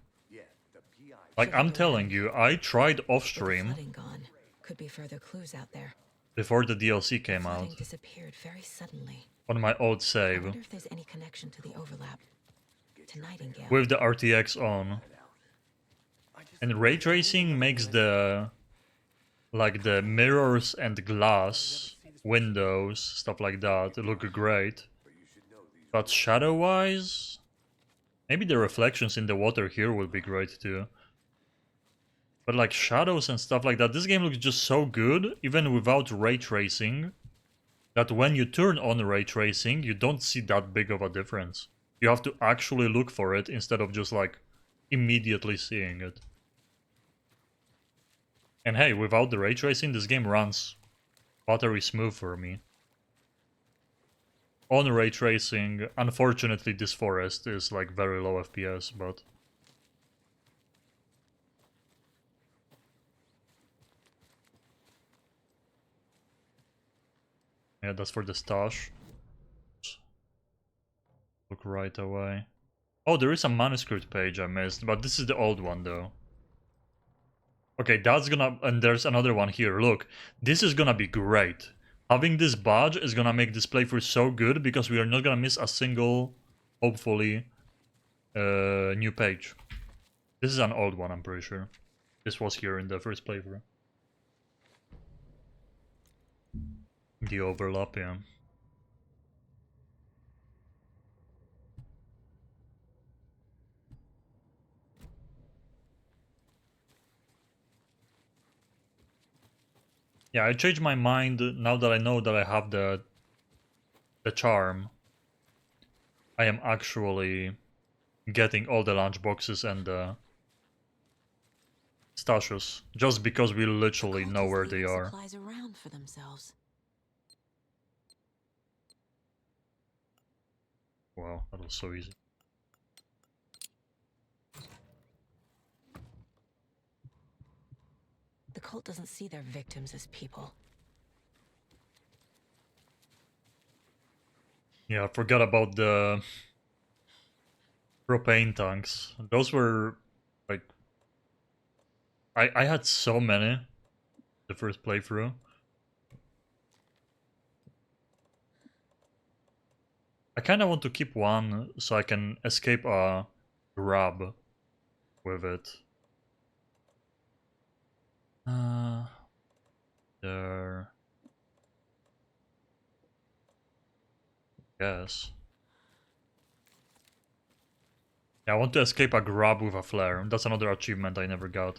Like, I'm telling you, I tried off-stream Could be further clues out there. before the DLC came out Disappeared very suddenly. on my old I save wonder if there's any connection to the overlap. To Nightingale. with the RTX on. And ray tracing makes the like the mirrors and glass windows, stuff like that, look great. But shadow wise, maybe the reflections in the water here would be great too. But like shadows and stuff like that, this game looks just so good, even without ray tracing, that when you turn on ray tracing, you don't see that big of a difference. You have to actually look for it instead of just like immediately seeing it. And hey, without the ray tracing, this game runs buttery smooth for me. On ray tracing, unfortunately this forest is like very low FPS, but... yeah, that's for the stash. Look right away. Oh, there is a manuscript page I missed, but this is the old one though. Okay, that's gonna... and there's another one here, look. This is gonna be great. Having this badge is gonna make this playthrough so good, because we are not gonna miss a single, hopefully, new page. This is an old one, I'm pretty sure. This was here in the first playthrough. The overlap, yeah. Yeah, I changed my mind now that I know that I have the charm. I am actually getting all the lunchboxes and the stashes, just because we literally know where they are. Supplies around for themselves. Wow, that was so easy. cult doesn't see their victims as people. Yeah, I forgot about the propane tanks. Those were like I had so many the first playthrough. I kind of want to keep one so I can escape a grab with it. There. Yes. Yeah, I want to escape a grab with a flare. That's another achievement I never got.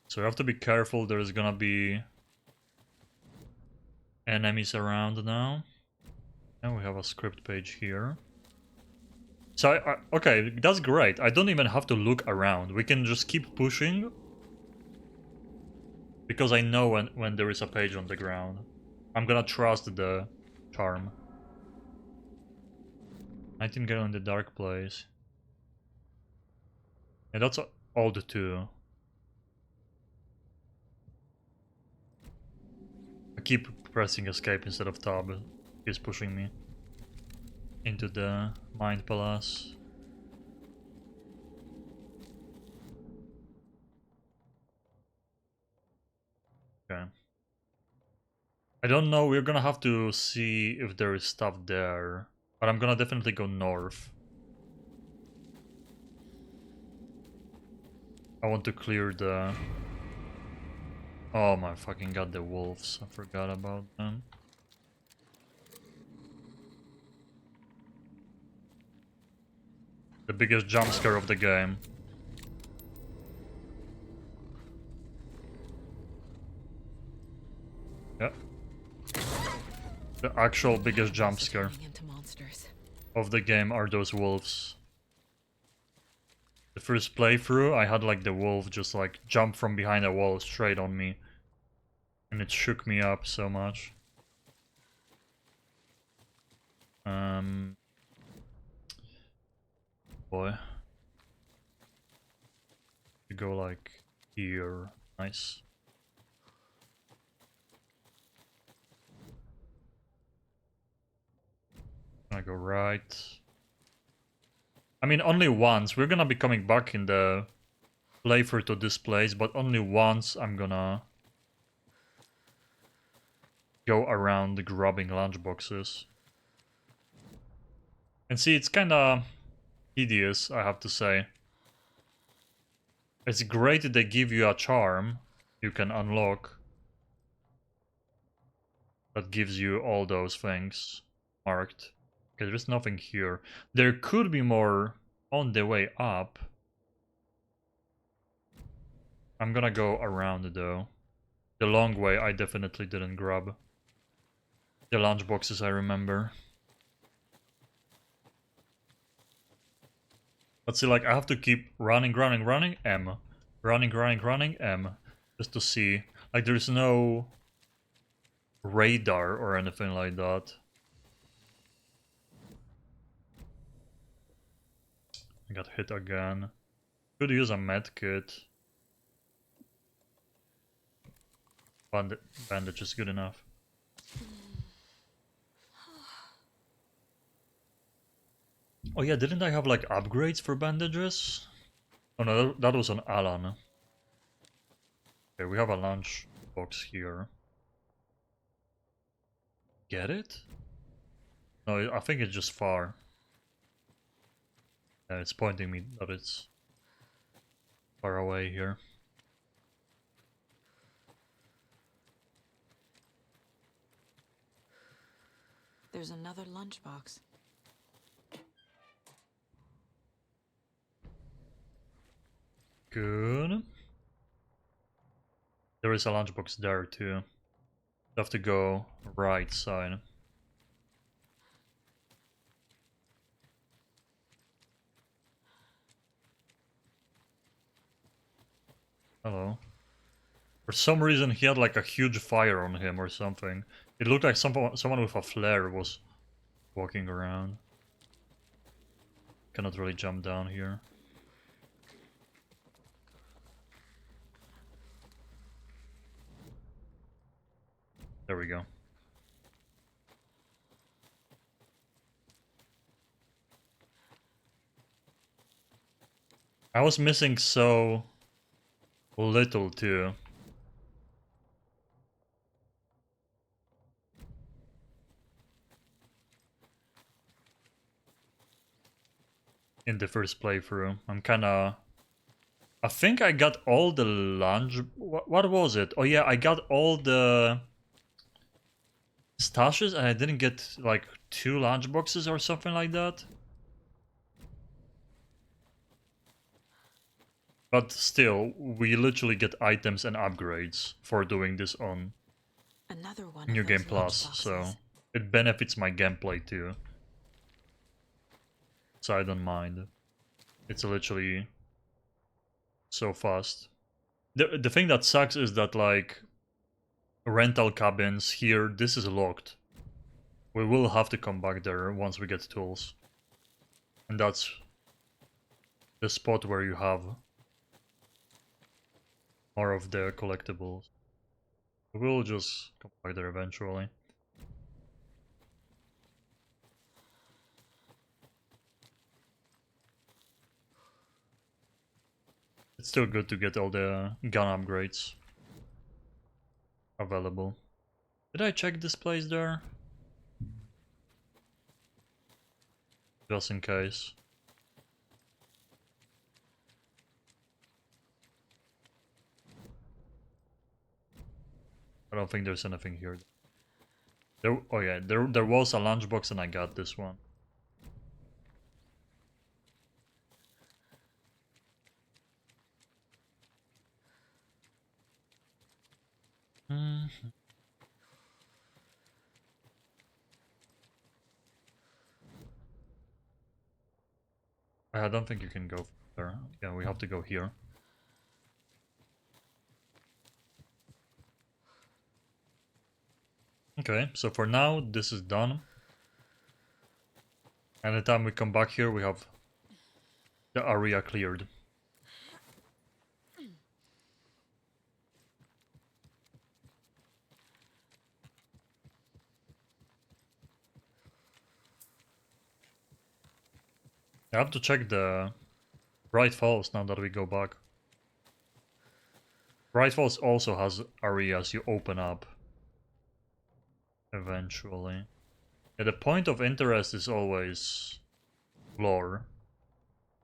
So you have to be careful, there's gonna be enemies around now. And we have a script page here. So, okay, that's great. I don't even have to look around. We can just keep pushing. Because I know when there is a page on the ground. I'm gonna trust the charm. Nightingale in the dark place. Yeah, that's odd too. I keep pressing escape instead of tab. He's pushing me into the Mind Palace. Okay. I don't know, we're gonna have to see if there is stuff there. But I'm gonna definitely go north. I want to clear the... Oh my fucking god, the wolves. I forgot about them. The biggest jump scare of the game. Yep. The actual biggest jump scare of the game are those wolves. The first playthrough, I had like the wolf just like jump from behind a wall straight on me. And it shook me up so much. Boy. You go like here. Nice. I go right. I mean, only once. We're gonna be coming back in the playthrough to this place, but only once I'm gonna go around grabbing lunchboxes. And see, it's kinda tedious, I have to say. It's great that they give you a charm you can unlock that gives you all those things marked. Okay, there's nothing here. There could be more on the way up. I'm gonna go around though. The long way I definitely didn't grab. The lunchboxes I remember. But see, like, I have to keep running, M. Running, M. Just to see. Like, there's no radar or anything like that. I got hit again. Could use a med kit. Bandage is good enough. Oh yeah, didn't I have like upgrades for bandages? Oh no, that was on Alan. Okay, we have a lunch box here. Get it? No, I think it's just far. Yeah, it's pointing me that it's far away here. There's another lunchbox. Good. There is a lunchbox there too. You have to go right side. Hello. For some reason he had like a huge fire on him or something. It looked like someone with a flare was walking around. Cannot really jump down here. There we go. I was missing so little too. In the first playthrough. I'm kinda... I think I got all the lunch... What was it? Oh yeah, I got all the stashes and I didn't get like 2 lunch boxes or something like that. But still, we literally get items and upgrades for doing this on Another one New of Game those Plus, lunchboxes. so it benefits my gameplay too. So I don't mind. It's literally so fast. The thing that sucks is that like rental cabins here, this is locked. We will have to come back there once we get tools. And that's the spot where you have more of the collectibles. We'll just come back there eventually. It's still good to get all the gun upgrades available. Did I check this place there? Just in case. I don't think there's anything here. Oh yeah, there was a lunchbox and I got this one. I don't think you can go there. Yeah, we have to go here. Okay, so for now, this is done. Anytime we come back here, we have the area cleared. I have to check the Bright Falls now that we go back. Bright Falls also has areas you open up eventually. Yeah, the point of interest is always lore.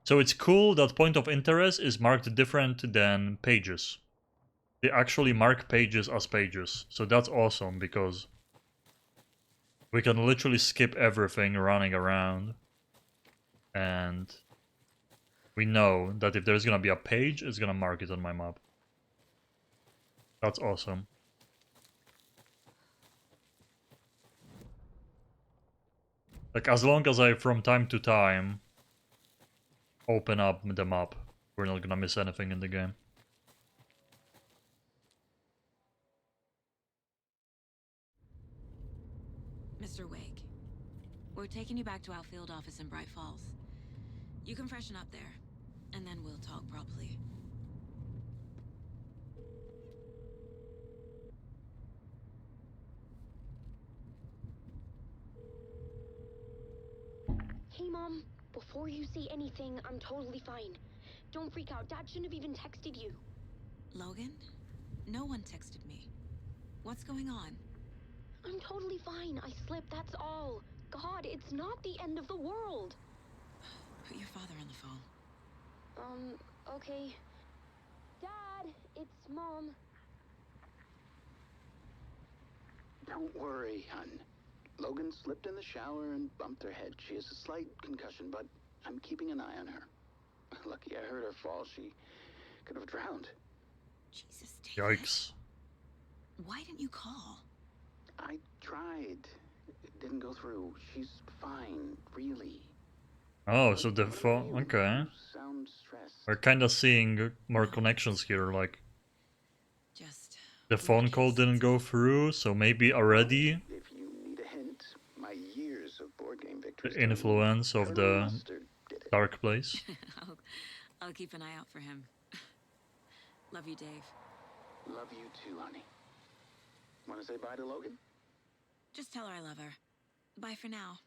So it's cool that point of interest is marked different than pages. They actually mark pages as pages. So that's awesome because we can literally skip everything running around. And we know that if there's gonna be a page, it's gonna mark it on my map. That's awesome. Like, as long as I, from time to time, open up the map, we're not gonna miss anything in the game. Mr. Wake, we're taking you back to our field office in Bright Falls. You can freshen up there, and then we'll talk properly. Hey, Mom. Before you say anything, I'm totally fine. Don't freak out. Dad shouldn't have even texted you. Logan? No one texted me. What's going on? I'm totally fine. I slipped, that's all. God, it's not the end of the world. Put your father on the phone. Okay. Dad, it's Mom. Don't worry, hon. Logan slipped in the shower and bumped her head. She has a slight concussion, but I'm keeping an eye on her. Lucky I heard her fall. She could have drowned. Jesus, David. Yikes. Why didn't you call? I tried. It didn't go through. She's fine, really. Oh, so the phone... Okay. Sound stressed. We're kinda seeing more connections here, like... Just... The phone call didn't go through, so maybe already... If you need a hint, my years of board game victories... The influence of the dark place. I'll keep an eye out for him. Love you, Dave. Love you too, honey. Want to say bye to Logan? Just tell her I love her. Bye for now.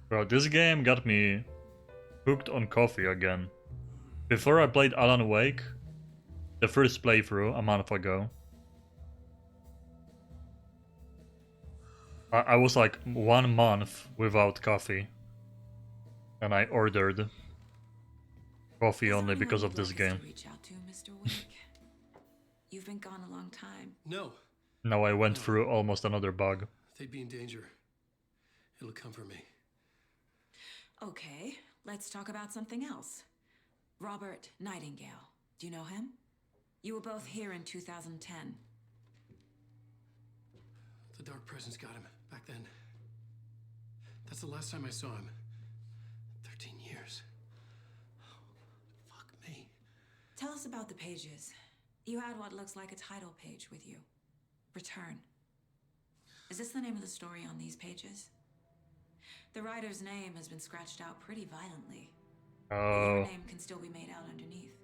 Bro, this game got me hooked on coffee again. Before I played Alan Wake, the first playthrough a month ago, I was like 1 month without coffee. And I ordered coffee only because of this game. Reach out to Mr. Wake. You've been gone a long time. No. Now I went through almost another bug. They'd be in danger. It'll come for me. Okay, let's talk about something else. Robert Nightingale. Do you know him? You were both here in 2010. The Dark Presence got him back then. That's the last time I saw him. 13 years. Oh, fuck me. Tell us about the pages. You had what looks like a title page with you. Return. Is this the name of the story on these pages? The writer's name has been scratched out pretty violently. But your name can still be made out underneath.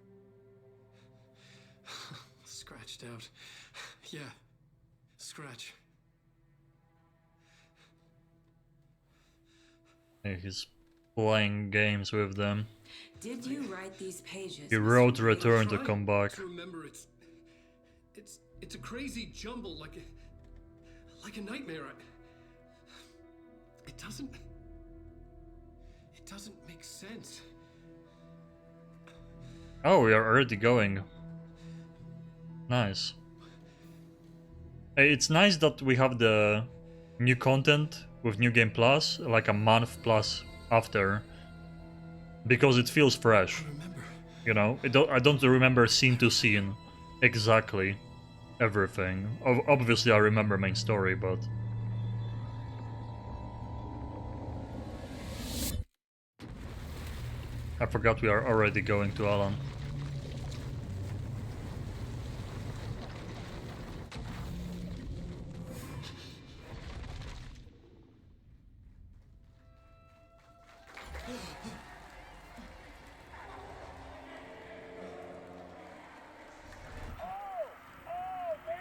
Scratched out. Yeah. Scratch. He's playing games with them. Did you write these pages? He wrote Return to come back. To remember, it's a crazy jumble, like a nightmare. It doesn't make sense. Oh, we are already going. Nice. Hey, it's nice that we have the new content with New Game Plus, like a month plus after, because it feels fresh. You know, I don't remember scene to scene exactly everything. Obviously, I remember main story, but I forgot we are already going to Alan.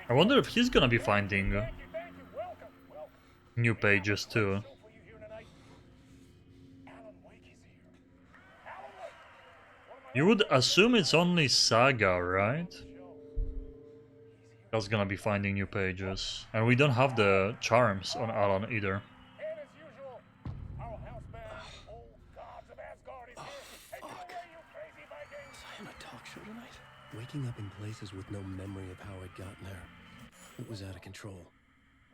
I wonder if he's gonna be finding new pages too. You would assume it's only Saga, right? That's gonna be finding new pages. And we don't have the charms on Alan either. Waking up in places with no memory of how I'd gotten there. It was out of control.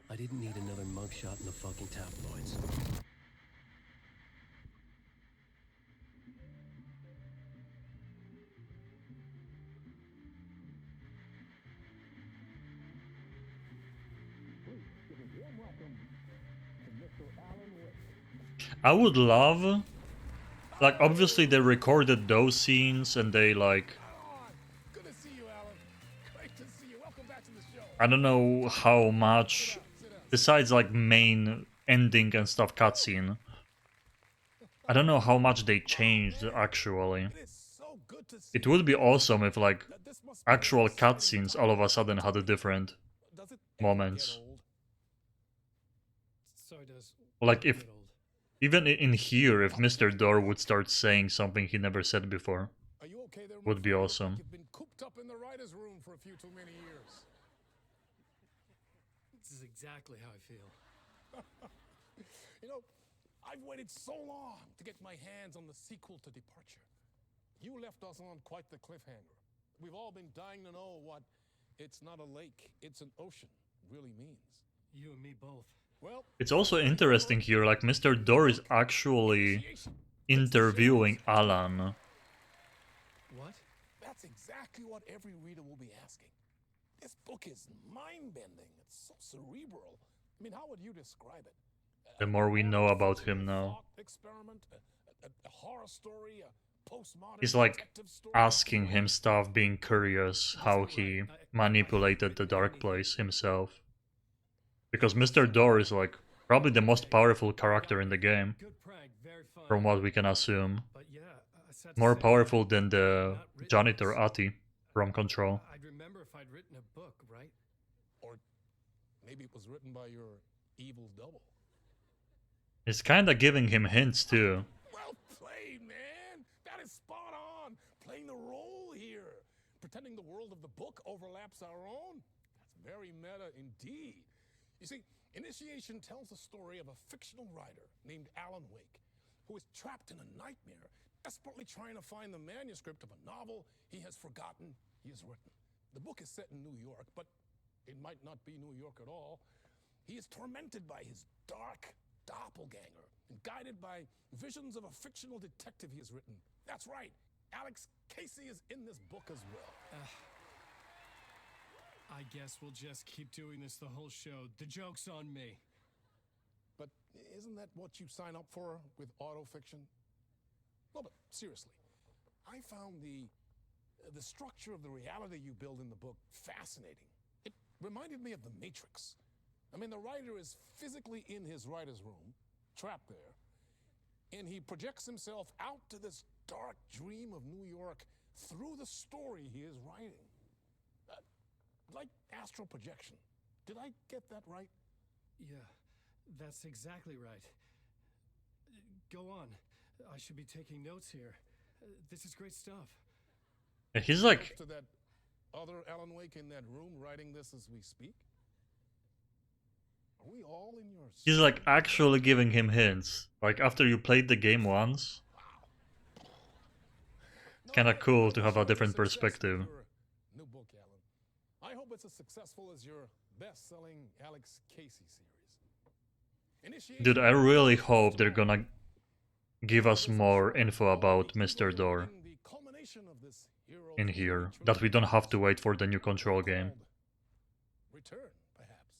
I didn't need another mugshot in the fucking tabloids. I would love, like, obviously they recorded those scenes and they like, I don't know how much, besides like main ending and stuff cutscene, I don't know how much they changed actually. It would be awesome if like actual cutscenes all of a sudden had a different moments. Like if, even in here, if Mr. Door would start saying something he never said before, would be awesome. You've been cooped up in the writer's room for a few too many years. This is exactly how I feel. You know, I've waited so long to get my hands on the sequel to Departure. You left us on quite the cliffhanger. We've all been dying to know what "it's not a lake, it's an ocean" really means. You and me both. Well, it's also interesting here, like Mr. Door is actually interviewing Alan. What? That's exactly what every reader will be asking. This book is mind-bending. It's so cerebral. I mean, how would you describe it? The more we know about him now. Experiment, a horror story, a postmodern He's like detective story? asking him stuff, being curious how he manipulated the Dark Place himself. Because Mr. Door is like Probably the most powerful character in the game, from what we can assume. More powerful than the janitor Ati from Control. I'd remember if I'd written a book, right? Or maybe it was written by your evil double. It's kinda giving him hints too. Well played, man! That is spot on! Playing the role here. Pretending the world of the book overlaps our own. That's very meta indeed. You see, Initiation tells the story of a fictional writer named Alan Wake, who is trapped in a nightmare, desperately trying to find the manuscript of a novel he has forgotten he has written. The book is set in New York, but it might not be New York at all. He is tormented by his dark doppelganger and guided by visions of a fictional detective he has written. That's right, Alex Casey is in this book as well. I guess we'll just keep doing this the whole show. The joke's on me. But isn't that what you sign up for with autofiction? No, but seriously, I found the structure of the reality you build in the book fascinating. It reminded me of The Matrix. I mean, the writer is physically in his writer's room, trapped there, and he projects himself out to this dark dream of New York through the story he is writing. Like astral projection. Did I get that right? Yeah, that's exactly right. Go on. I should be taking notes here. This is great stuff. He's like... To that other Alan Wake in that room writing this as we speak? Are we all in your... He's like actually giving him hints. Like after you played the game once. Kinda cool to have a different perspective. New book, Alan. I hope it's as successful as your best-selling Alex Casey series. Dude, I really hope they're gonna give us more info about Mr. Door in here, that we don't have to wait for the new Control game. Return, perhaps.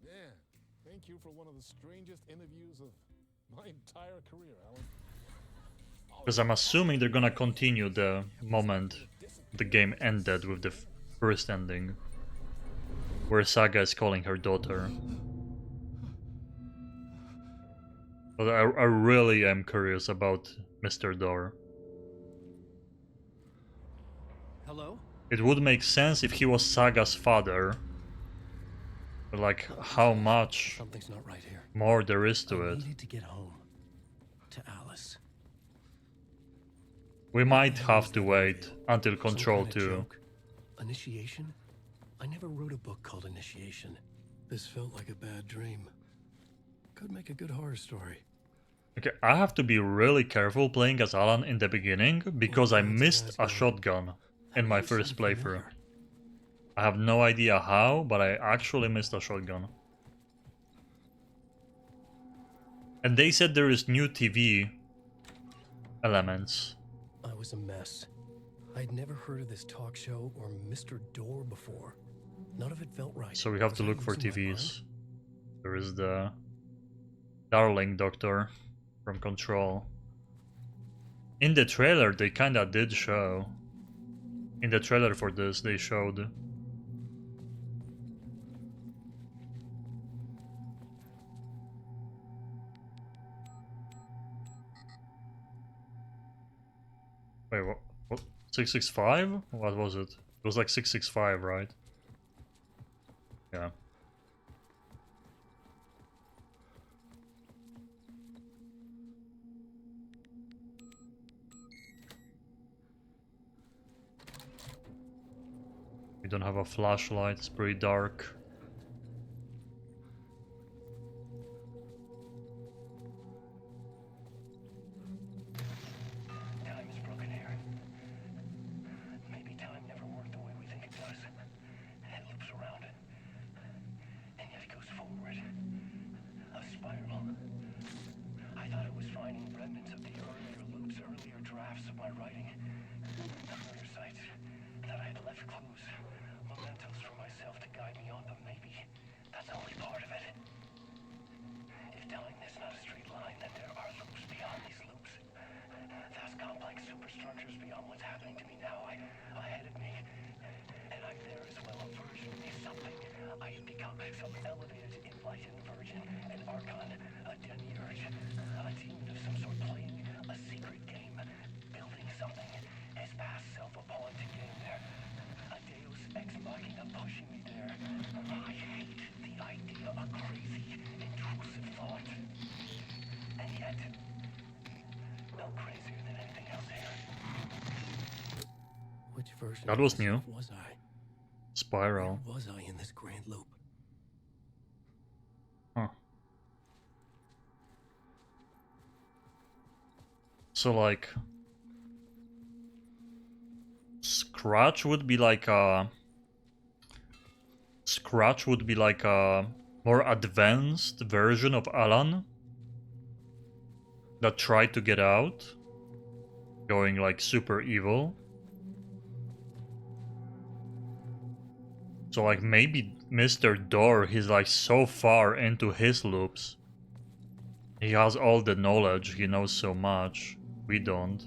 Man, thank you for one of the strangest interviews of my entire career, Alan. Because I'm assuming they're gonna continue the moment the game ended with the first ending, where Saga is calling her daughter. But I really am curious about Mr. Door. Hello? It would make sense if he was Saga's father. But like, how much Something's not right here. more there is to I it. needed to get home. To Alice. We might have to wait until Some Control kind of 2. joke? Initiation? I never wrote a book called Initiation. This felt like a bad dream. Could make a good horror story. Okay, I have to be really careful playing as Alan in the beginning, because I missed a shotgun in my first playthrough. I have no idea how, but I actually missed a shotgun. And they said there is new TV elements. I was a mess. I'd never heard of this talk show or Mr. Door before. None of it felt right. So we have to look for TVs. There is the Darling Doctor from Control. In the trailer, they kinda did show. In the trailer for this, they showed. Wait, what? 665? What was it? It was like 665, right? Yeah. We don't have a flashlight, it's pretty dark. Time is broken here. Maybe time never worked the way we think it does. It loops around, and yet it goes forward. A spiral. I thought it was finding remnants of the earlier loops, earlier drafts of my writing. The murder sites, that I had left clues, mementos for myself to guide me on, but maybe that's only part of it. If telling this not a straight line, then there are loops beyond these loops. Vast complex superstructures beyond what's happening to me now, ahead of me. And I'm there as well, a version of me, something I have become. Some elevated enlightened virgin, an archon, a demiurge, a demon of some sort playing a secret game, building something, his past self upon to get there. A deus ex machina pushing me there. I hate the idea of crazy, intrusive thought. And yet, no crazier than anything else here. Which version That of was new. myself was I? Spiral. Where was I in this grand loop? Huh. So like Scratch would be like a more advanced version of Alan that tried to get out, going like super evil. So like maybe Mr. Door, he's like so far into his loops. He has all the knowledge, he knows so much. We don't.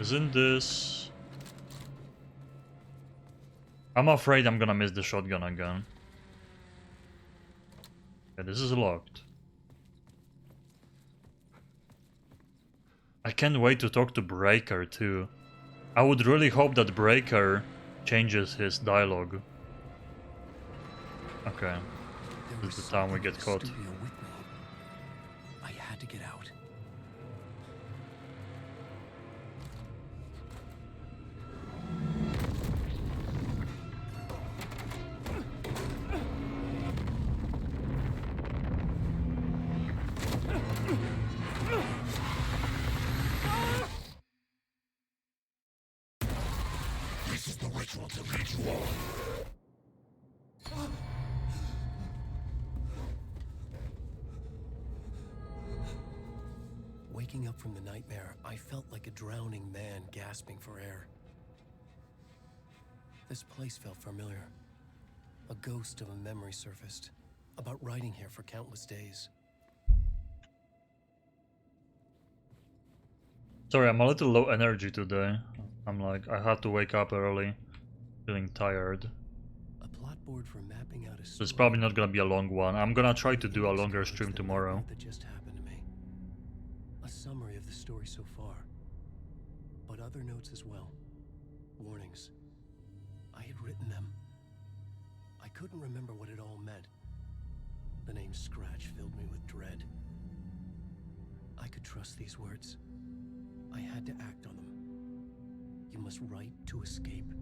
Isn't this... I'm afraid I'm gonna miss the shotgun again. Yeah, this is locked. I can't wait to talk to Breaker too. I would really hope that Breaker changes his dialogue. Okay. This is the time we get caught. I had to get out. This is the ritual to lead you on. Waking up from the nightmare, I felt like a drowning man gasping for air. This place felt familiar. A ghost of a memory surfaced, about riding here for countless days. Sorry, I'm a little low energy today. I'm like, I had to wake up early, feeling tired. A plot board for mapping out a So it's probably not gonna be a long one. I'm gonna try to do a longer stream tomorrow. that just happened to me. A summary of the story so far, but other notes as well. Warnings. I had written them. I couldn't remember what it all meant. The name Scratch filled me with dread. I could trust these words. I had to act on them. You must write to escape.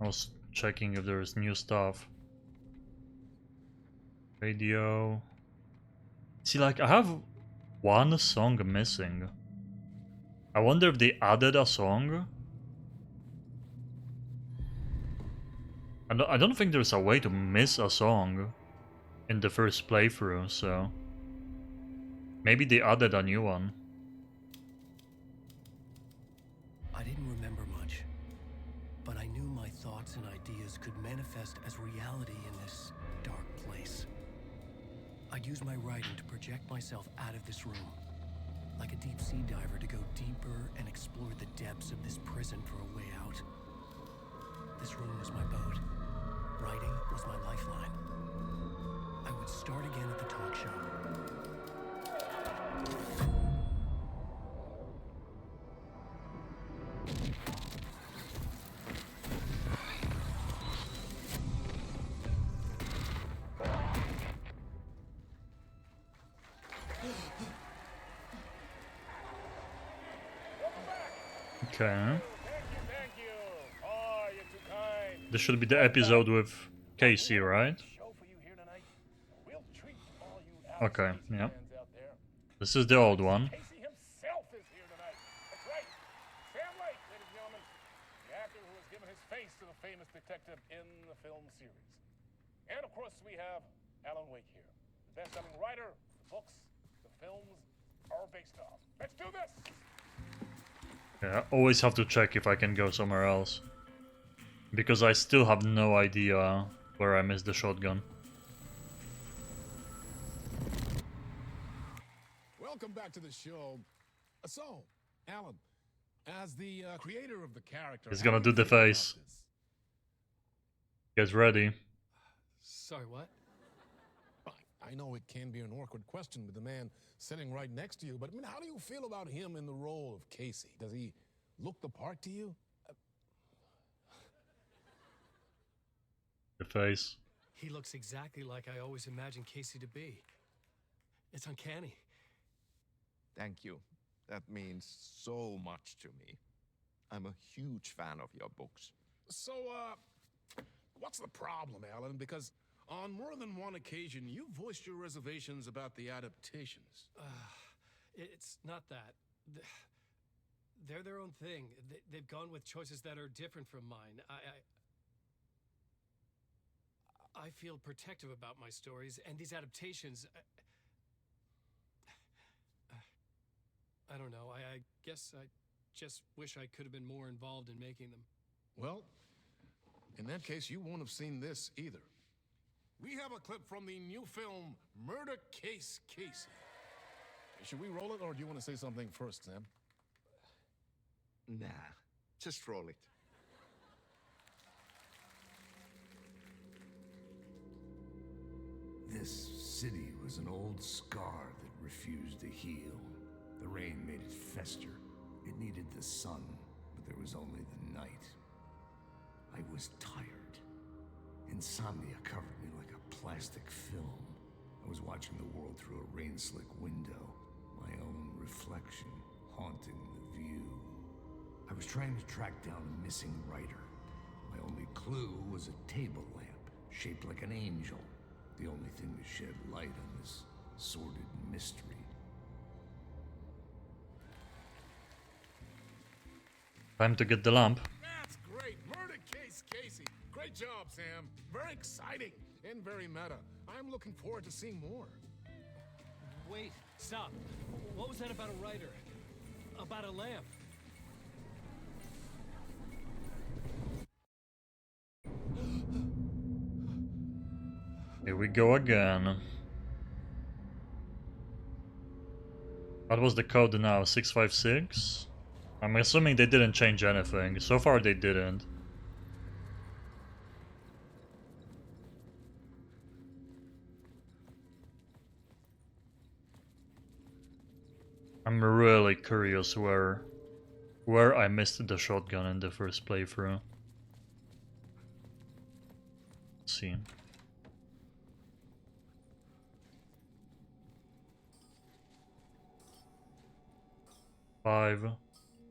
I was checking if there's new stuff. Radio. See, like, I have one song missing. I wonder if they added a song. I don't think there's a way to miss a song in the first playthrough, so maybe they added a new one. I didn't remember much, but I knew my thoughts and ideas could manifest as reality in this dark place. I'd use my writing to project myself out of this room, like a deep sea diver to go deeper and explore the depths of this prison for a way out. This room was my boat. Writing was my lifeline. I would start again at the talk show. Okay. This should be the episode with Casey, right? Okay, yeah. This is the old one. Casey himself is here tonight. That's right. Sam Lake, ladies and gentlemen. The actor who has given his face to the famous detective in the film series. And of course we have Alan Wake here. The best-selling writer, the books, the films are based on. Let's do this! Yeah, I always have to check if I can go somewhere else. Because I still have no idea where I missed the shotgun. Welcome back to the show. So, Alan, as the creator of the character, He's how gonna do do you the feel about face. this? Get ready. Sorry, what? I know it can be an awkward question with the man sitting right next to you, but I mean, how do you feel about him in the role of Casey? Does he look the part to you? The face. He looks exactly like I always imagined Casey to be. It's uncanny. Thank you. That means so much to me. I'm a huge fan of your books. So, what's the problem, Alan? Because on more than one occasion, you voiced your reservations about the adaptations. It's not that. They're their own thing. They've gone with choices that are different from mine. I feel protective about my stories, and these adaptations... I don't know. I guess I just wish I could have been more involved in making them. Well, in that case, you won't have seen this either. We have a clip from the new film, Murder Case Casey. Should we roll it, or do you want to say something first, Sam? Nah, just roll it. This city was an old scar that refused to heal. The rain made it fester. It needed the sun, but there was only the night. I was tired. Insomnia covered me like a plastic film. I was watching the world through a rain-slick window, my own reflection haunting the view. I was trying to track down a missing writer. My only clue was a table lamp, shaped like an angel. The only thing to shed light on this sordid mystery. Time to get the lamp. That's great. Murder Case Casey. Great job, Sam. Very exciting and very meta. I'm looking forward to seeing more. Wait, stop. What was that about a writer? About a lamp? Here we go again. What was the code now? 656? I'm assuming they didn't change anything. So far they didn't. I'm really curious where I missed the shotgun in the first playthrough. Let's see. Five,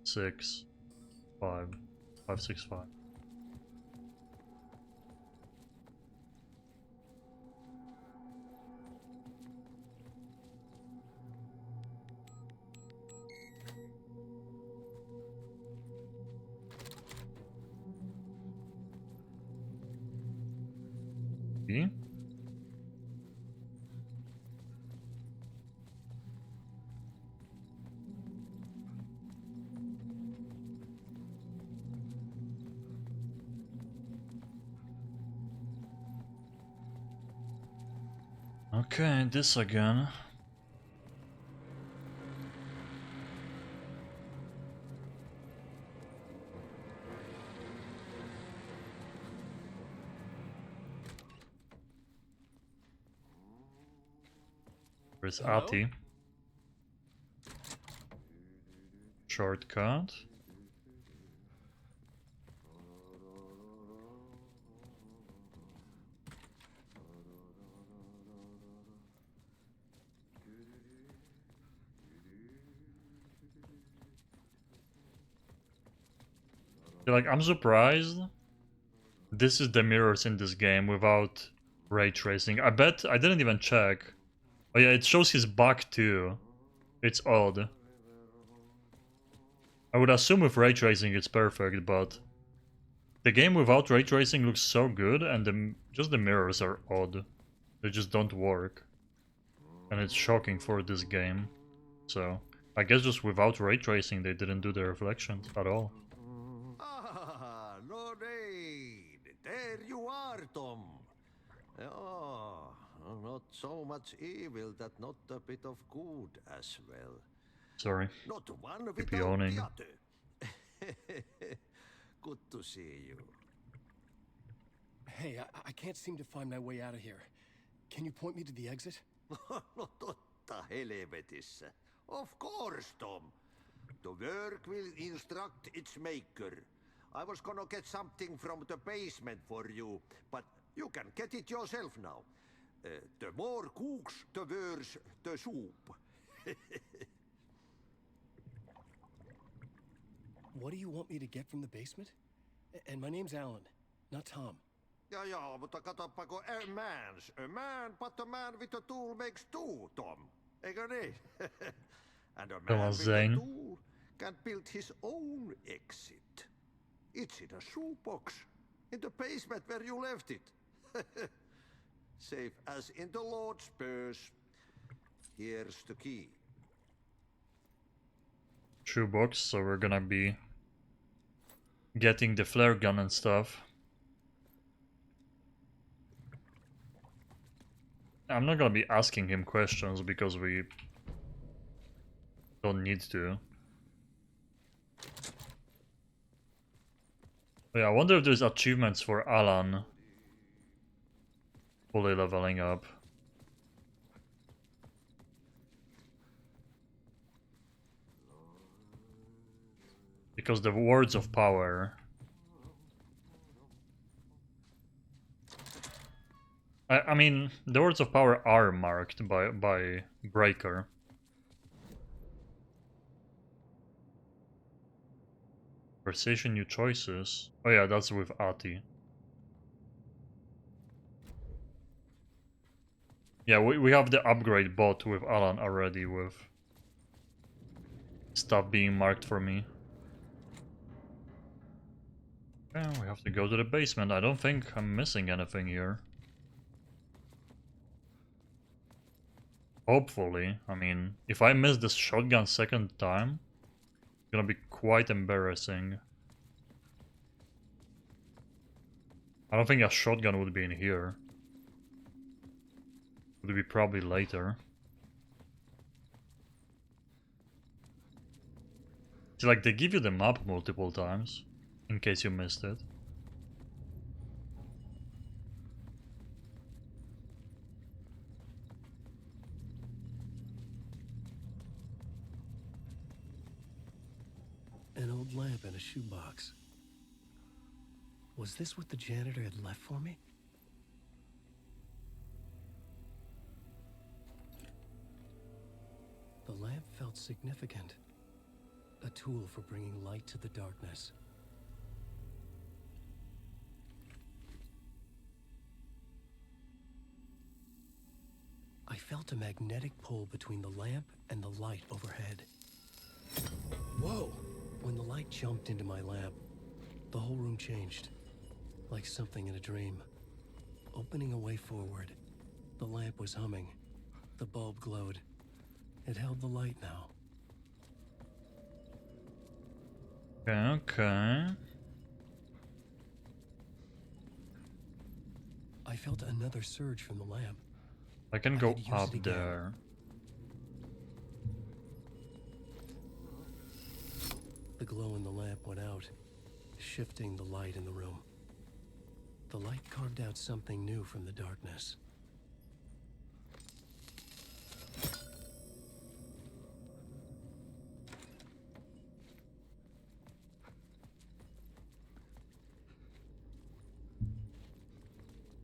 6, 5, 5, 6, 5. B. Okay, this again. Where's Ati? Shortcut. Like, I'm surprised this is the mirrors in this game without ray tracing. I bet I didn't even check. Oh yeah, it shows his back too. It's odd. I would assume with ray tracing it's perfect, but the game without ray tracing looks so good, and just the mirrors are odd. They just don't work. And it's shocking for this game. So, I guess just without ray tracing they didn't do the reflections at all. Ah, Lorraine! There you are, Tom. Oh, not so much evil that not a bit of good as well. Sorry. Not one Keep without the yawning. other. Good to see you. Hey, I can't seem to find my way out of here. Can you point me to the exit? No totta helvetissä. Of course, Tom. The work will instruct its maker. I was gonna get something from the basement for you, but you can get it yourself now. The more cooks, the worse the soup. What do you want me to get from the basement? And my name's Alan, not Tom. Ja, mutta katsopako a man, but a man with a tool makes two, Tom. Eikö niin? And a man with a tool can build his own exit. It's in a shoebox, in the basement where you left it. Safe as in the Lord's purse. Here's the key. Shoebox, so we're gonna be getting the flare gun and stuff. I'm not gonna be asking him questions because we don't need to. But yeah, I wonder if there's achievements for Alan fully leveling up. Because the words of power... I mean, the words of power are marked by Breaker. Conversation, new choices. Oh yeah, that's with Ati. Yeah, we have the upgrade bot with Alan already, with stuff being marked for me. Yeah, we have to go to the basement. I don't think I'm missing anything here. Hopefully. I mean, if I miss this shotgun second time, it's gonna be quite embarrassing. I don't think a shotgun would be in here. It would be probably later. It's like they give you the map multiple times, in case you missed it. An old lamp in a shoebox. Was this what the janitor had left for me? The lamp felt significant. A tool for bringing light to the darkness. I felt a magnetic pull between the lamp and the light overhead. Whoa! When the light jumped into my lamp, the whole room changed, like something in a dream. Opening a way forward, the lamp was humming. The bulb glowed. It held the light now. Okay. I felt another surge from the lamp. I can go up there. The glow in the lamp went out, shifting the light in the room. The light carved out something new from the darkness.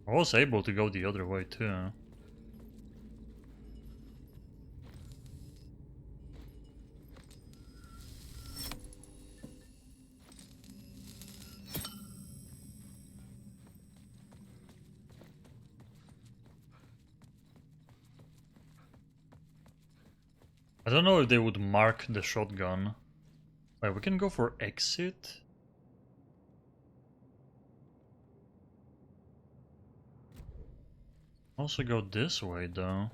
I was able to go the other way too. I don't know if they would mark the shotgun. Wait, we can go for exit? Also go this way though.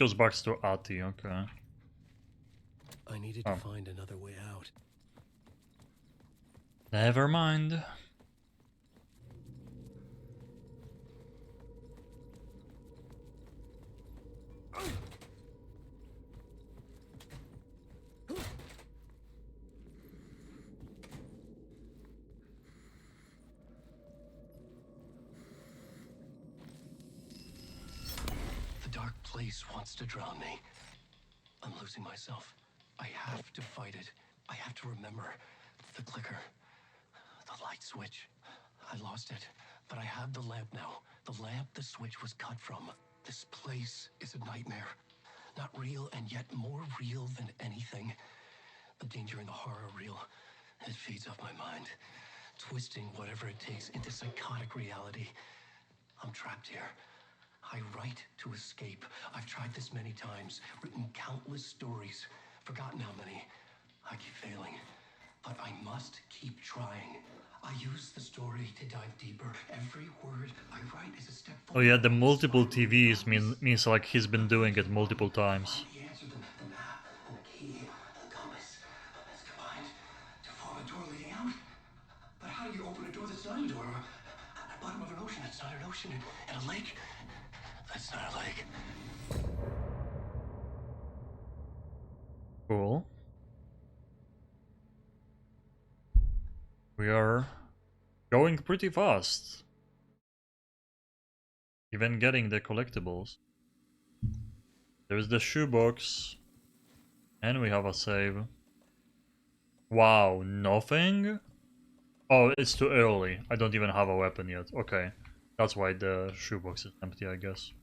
goes back to Ati, okay. I needed to find another way out. Never mind. The dark place wants to drown me. I'm losing myself. I have to fight it. I have to remember the clicker, the light switch. I lost it, but I have the lamp now. The lamp the switch was cut from. This place is a nightmare. Not real, and yet more real than anything. The danger and the horror real. It feeds off my mind, twisting whatever it takes into psychotic reality. I'm trapped here. I write to escape. I've tried this many times, written countless stories, forgotten how many. I keep failing, but I must keep trying. I use the story to dive deeper. Every word I write is a step Oh forward. yeah, the multiple TVs means like he's been doing it multiple times. The answer, the map, and the key, and the compass is combined to form a door leading out. But how do you open a door that's not a door? At the bottom of an ocean that's not an ocean, and a lake that's not a lake. Cool. We are going pretty fast. Even getting the collectibles. There's the shoebox. And we have a save. Wow, nothing? Oh, it's too early. I don't even have a weapon yet. Okay. That's why the shoebox is empty, I guess.